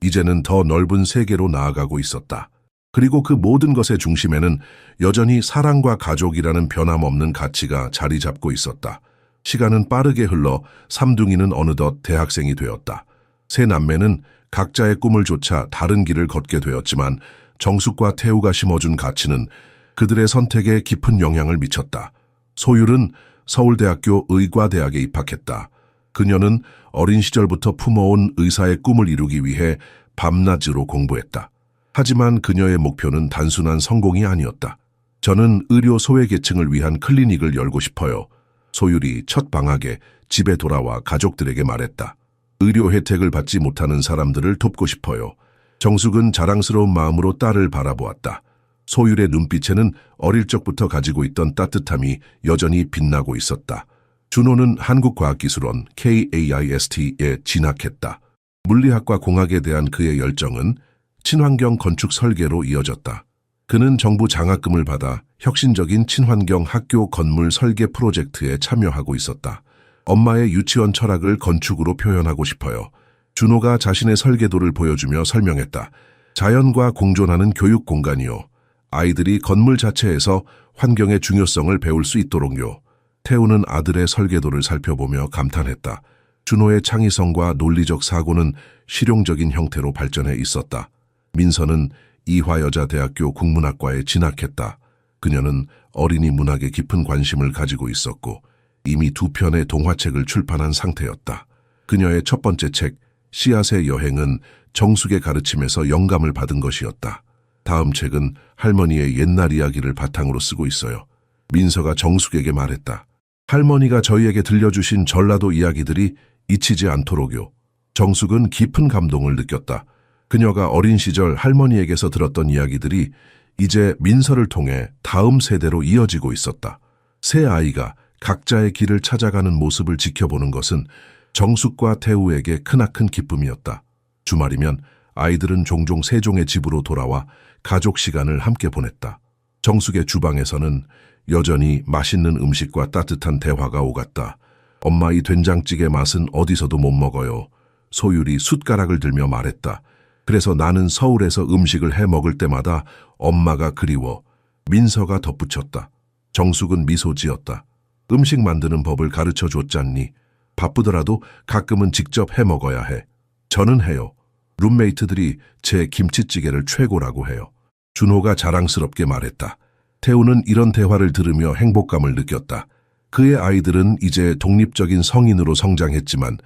이제는 더 넓은 세계로 나아가고 있었다. 그리고 그 모든 것의 중심에는 여전히 사랑과 가족이라는 변함없는 가치가 자리 잡고 있었다. 시간은 빠르게 흘러 삼둥이는 어느덧 대학생이 되었다. 세 남매는 각자의 꿈을 쫓아 다른 길을 걷게 되었지만 정숙과 태우가 심어준 가치는 그들의 선택에 깊은 영향을 미쳤다. 소율은 서울대학교 의과대학에 입학했다. 그녀는 어린 시절부터 품어온 의사의 꿈을 이루기 위해 밤낮으로 공부했다. 하지만 그녀의 목표는 단순한 성공이 아니었다. 저는 의료 소외계층을 위한 클리닉을 열고 싶어요. 소율이 첫 방학에 집에 돌아와 가족들에게 말했다. 의료 혜택을 받지 못하는 사람들을 돕고 싶어요. 정숙은 자랑스러운 마음으로 딸을 바라보았다. 소율의 눈빛에는 어릴 적부터 가지고 있던 따뜻함이 여전히 빛나고 있었다. 준호는 한국과학기술원 KAIST에 진학했다. 물리학과 공학에 대한 그의 열정은 친환경 건축 설계로 이어졌다. 그는 정부 장학금을 받아 혁신적인 친환경 학교 건물 설계 프로젝트에 참여하고 있었다. 엄마의 유치원 철학을 건축으로 표현하고 싶어요. 준호가 자신의 설계도를 보여주며 설명했다. 자연과 공존하는 교육 공간이요. 아이들이 건물 자체에서 환경의 중요성을 배울 수 있도록요. 태우는 아들의 설계도를 살펴보며 감탄했다. 준호의 창의성과 논리적 사고는 실용적인 형태로 발전해 있었다. 민서는 이화여자대학교 국문학과에 진학했다. 그녀는 어린이 문학에 깊은 관심을 가지고 있었고 이미 2편의 동화책을 출판한 상태였다. 그녀의 첫 번째 책, 씨앗의 여행은 정숙의 가르침에서 영감을 받은 것이었다. 다음 책은 할머니의 옛날 이야기를 바탕으로 쓰고 있어요. 민서가 정숙에게 말했다. 할머니가 저희에게 들려주신 전라도 이야기들이 잊히지 않도록요. 정숙은 깊은 감동을 느꼈다. 그녀가 어린 시절 할머니에게서 들었던 이야기들이 이제 민서를 통해 다음 세대로 이어지고 있었다. 세 아이가 각자의 길을 찾아가는 모습을 지켜보는 것은 정숙과 태우에게 크나큰 기쁨이었다. 주말이면 아이들은 종종 세종의 집으로 돌아와 가족 시간을 함께 보냈다. 정숙의 주방에서는 여전히 맛있는 음식과 따뜻한 대화가 오갔다. 엄마 이 된장찌개 맛은 어디서도 못 먹어요. 소율이 숟가락을 들며 말했다. 그래서 나는 서울에서 음식을 해 먹을 때마다 엄마가 그리워. 민서가 덧붙였다. 정숙은 미소 지었다. 음식 만드는 법을 가르쳐 줬잖니. 바쁘더라도 가끔은 직접 해 먹어야 해. 저는 해요. 룸메이트들이 제 김치찌개를 최고라고 해요. 준호가 자랑스럽게 말했다. 태우는 이런 대화를 들으며 행복감을 느꼈다. 그의 아이들은 이제 독립적인 성인으로 성장했지만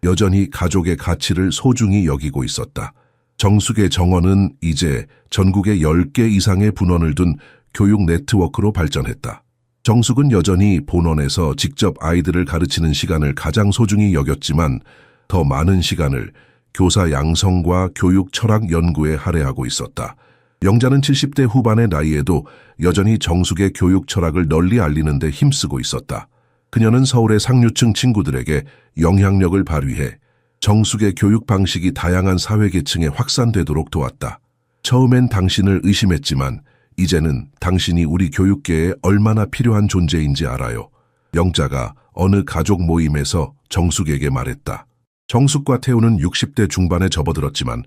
여전히 가족의 가치를 소중히 여기고 있었다. 정숙의 정원은 이제 전국에 10개 이상의 분원을 둔 교육 네트워크로 발전했다. 정숙은 여전히 본원에서 직접 아이들을 가르치는 시간을 가장 소중히 여겼지만 더 많은 시간을 교사 양성과 교육 철학 연구에 할애하고 있었다. 영자는 70대 후반의 나이에도 여전히 정숙의 교육 철학을 널리 알리는 데 힘쓰고 있었다. 그녀는 서울의 상류층 친구들에게 영향력을 발휘해 정숙의 교육 방식이 다양한 사회계층에 확산되도록 도왔다. 처음엔 당신을 의심했지만 이제는 당신이 우리 교육계에 얼마나 필요한 존재인지 알아요. 영자가 어느 가족 모임에서 정숙에게 말했다. 정숙과 태우는 60대 중반에 접어들었지만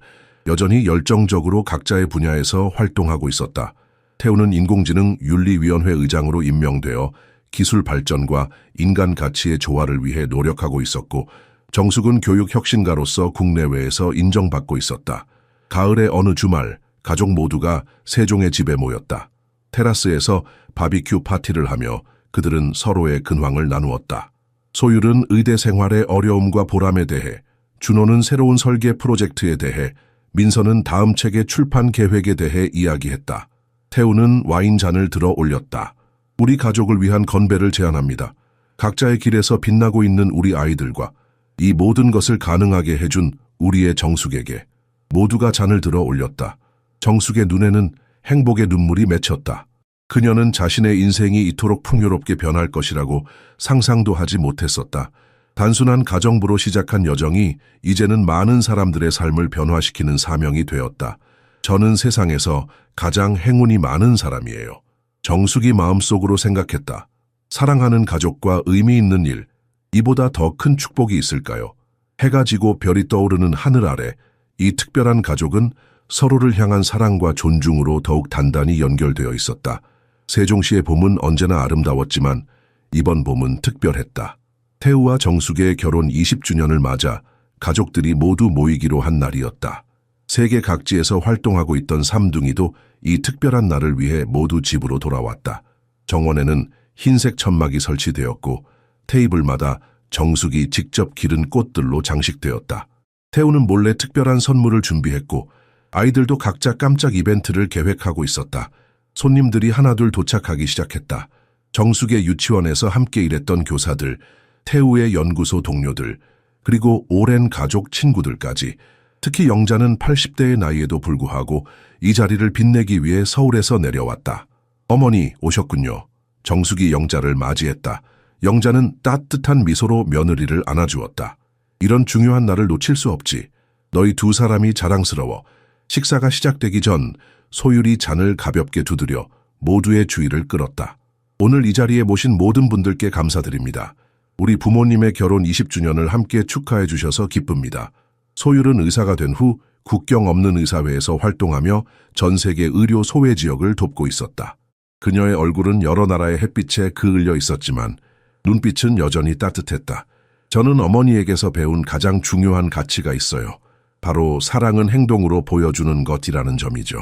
여전히 열정적으로 각자의 분야에서 활동하고 있었다. 태우는 인공지능 윤리위원회 의장으로 임명되어 기술 발전과 인간 가치의 조화를 위해 노력하고 있었고 정숙은 교육 혁신가로서 국내외에서 인정받고 있었다. 가을의 어느 주말 가족 모두가 세종의 집에 모였다. 테라스에서 바비큐 파티를 하며 그들은 서로의 근황을 나누었다. 소율은 의대 생활의 어려움과 보람에 대해, 준호는 새로운 설계 프로젝트에 대해, 민서는 다음 책의 출판 계획에 대해 이야기했다. 태우는 와인잔을 들어 올렸다. 우리 가족을 위한 건배를 제안합니다. 각자의 길에서 빛나고 있는 우리 아이들과 이 모든 것을 가능하게 해준 우리의 정숙에게. 모두가 잔을 들어 올렸다. 정숙의 눈에는 행복의 눈물이 맺혔다. 그녀는 자신의 인생이 이토록 풍요롭게 변할 것이라고 상상도 하지 못했었다. 단순한 가정부로 시작한 여정이 이제는 많은 사람들의 삶을 변화시키는 사명이 되었다. 저는 세상에서 가장 행운이 많은 사람이에요. 정숙이 마음속으로 생각했다. 사랑하는 가족과 의미 있는 일, 이보다 더 큰 축복이 있을까요? 해가 지고 별이 떠오르는 하늘 아래 이 특별한 가족은 서로를 향한 사랑과 존중으로 더욱 단단히 연결되어 있었다. 세종시의 봄은 언제나 아름다웠지만 이번 봄은 특별했다. 태우와 정숙의 결혼 20주년을 맞아 가족들이 모두 모이기로 한 날이었다. 세계 각지에서 활동하고 있던 삼둥이도 이 특별한 날을 위해 모두 집으로 돌아왔다. 정원에는 흰색 천막이 설치되었고 테이블마다 정숙이 직접 기른 꽃들로 장식되었다. 태우는 몰래 특별한 선물을 준비했고 아이들도 각자 깜짝 이벤트를 계획하고 있었다. 손님들이 하나둘 도착하기 시작했다. 정숙의 유치원에서 함께 일했던 교사들, 태우의 연구소 동료들, 그리고 오랜 가족 친구들까지. 특히 영자는 80대의 나이에도 불구하고 이 자리를 빛내기 위해 서울에서 내려왔다. 어머니 오셨군요. 정숙이 영자를 맞이했다. 영자는 따뜻한 미소로 며느리를 안아주었다. 이런 중요한 날을 놓칠 수 없지. 너희 두 사람이 자랑스러워. 식사가 시작되기 전 소율이 잔을 가볍게 두드려 모두의 주의를 끌었다. 오늘 이 자리에 모신 모든 분들께 감사드립니다. 우리 부모님의 결혼 20주년을 함께 축하해 주셔서 기쁩니다. 소율은 의사가 된 후 국경 없는 의사회에서 활동하며 전 세계 의료 소외 지역을 돕고 있었다. 그녀의 얼굴은 여러 나라의 햇빛에 그을려 있었지만 눈빛은 여전히 따뜻했다. 저는 어머니에게서 배운 가장 중요한 가치가 있어요. 바로 사랑은 행동으로 보여주는 것이라는 점이죠.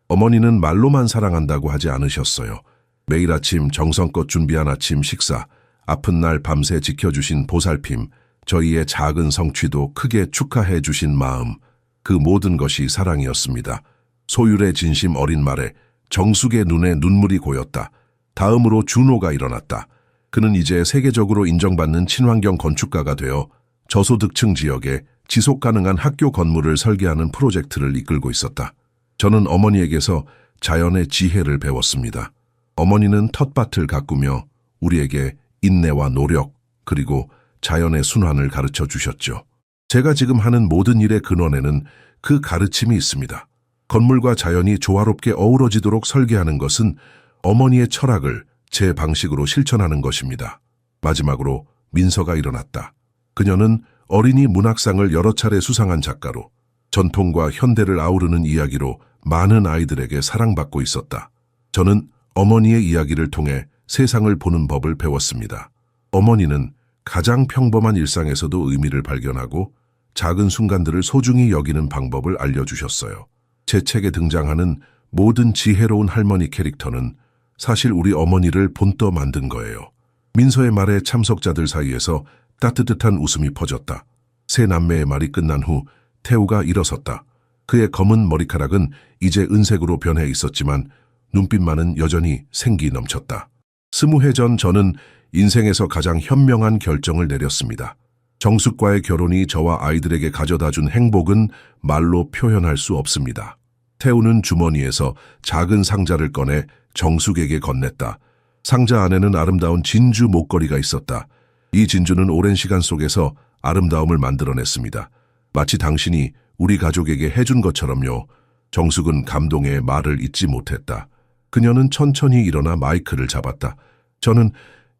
어머니는 말로만 사랑한다고 하지 않으셨어요. 매일 아침 정성껏 준비한 아침 식사, 아픈 날 밤새 지켜주신 보살핌, 저희의 작은 성취도 크게 축하해 주신 마음, 그 모든 것이 사랑이었습니다. 소율의 진심 어린 말에 정숙의 눈에 눈물이 고였다. 다음으로 준호가 일어났다. 그는 이제 세계적으로 인정받는 친환경 건축가가 되어 저소득층 지역에 지속 가능한 학교 건물을 설계하는 프로젝트를 이끌고 있었다. 저는 어머니에게서 자연의 지혜를 배웠습니다. 어머니는 텃밭을 가꾸며 우리에게 인내와 노력, 그리고 자연의 순환을 가르쳐 주셨죠. 제가 지금 하는 모든 일의 근원에는 그 가르침이 있습니다. 건물과 자연이 조화롭게 어우러지도록 설계하는 것은 어머니의 철학을 제 방식으로 실천하는 것입니다. 마지막으로 민서가 일어났다. 그녀는 어린이 문학상을 여러 차례 수상한 작가로 전통과 현대를 아우르는 이야기로 많은 아이들에게 사랑받고 있었다. 저는 어머니의 이야기를 통해 세상을 보는 법을 배웠습니다. 어머니는 가장 평범한 일상에서도 의미를 발견하고 작은 순간들을 소중히 여기는 방법을 알려주셨어요. 제 책에 등장하는 모든 지혜로운 할머니 캐릭터는 사실 우리 어머니를 본떠 만든 거예요. 민서의 말에 참석자들 사이에서 따뜻한 웃음이 퍼졌다. 세 남매의 말이 끝난 후 태우가 일어섰다. 그의 검은 머리카락은 이제 은색으로 변해 있었지만 눈빛만은 여전히 생기 넘쳤다. 20해 전 저는 인생에서 가장 현명한 결정을 내렸습니다. 정숙과의 결혼이 저와 아이들에게 가져다준 행복은 말로 표현할 수 없습니다. 태우는 주머니에서 작은 상자를 꺼내 정숙에게 건넸다. 상자 안에는 아름다운 진주 목걸이가 있었다. 이 진주는 오랜 시간 속에서 아름다움을 만들어냈습니다. 마치 당신이 우리 가족에게 해준 것처럼요. 정숙은 감동에 말을 잇지 못했다. 그녀는 천천히 일어나 마이크를 잡았다. 저는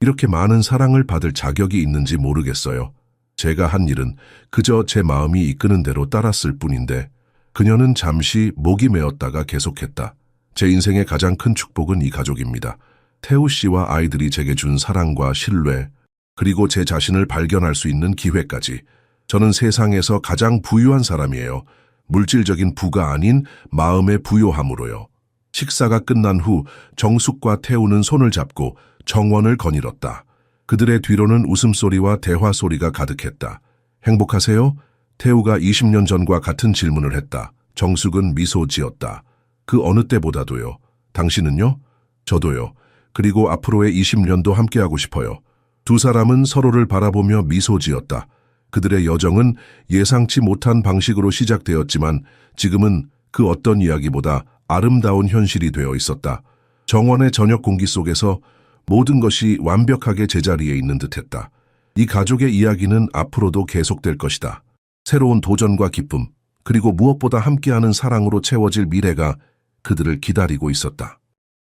이렇게 많은 사랑을 받을 자격이 있는지 모르겠어요. 제가 한 일은 그저 제 마음이 이끄는 대로 따랐을 뿐인데 그녀는 잠시 목이 메었다가 계속했다. 제 인생의 가장 큰 축복은 이 가족입니다. 태우 씨와 아이들이 제게 준 사랑과 신뢰, 그리고 제 자신을 발견할 수 있는 기회까지. 저는 세상에서 가장 부유한 사람이에요. 물질적인 부가 아닌 마음의 부요함으로요. 식사가 끝난 후 정숙과 태우는 손을 잡고 정원을 거닐었다. 그들의 뒤로는 웃음소리와 대화소리가 가득했다. 행복하세요? 태우가 20년 전과 같은 질문을 했다. 정숙은 미소 지었다. 그 어느 때보다도요. 당신은요? 저도요. 그리고 앞으로의 20년도 함께하고 싶어요. 두 사람은 서로를 바라보며 미소 지었다. 그들의 여정은 예상치 못한 방식으로 시작되었지만 지금은 그 어떤 이야기보다 아름다운 현실이 되어 있었다. 정원의 저녁 공기 속에서 모든 것이 완벽하게 제자리에 있는 듯했다. 이 가족의 이야기는 앞으로도 계속될 것이다. 새로운 도전과 기쁨, 그리고 무엇보다 함께하는 사랑으로 채워질 미래가 그들을 기다리고 있었다.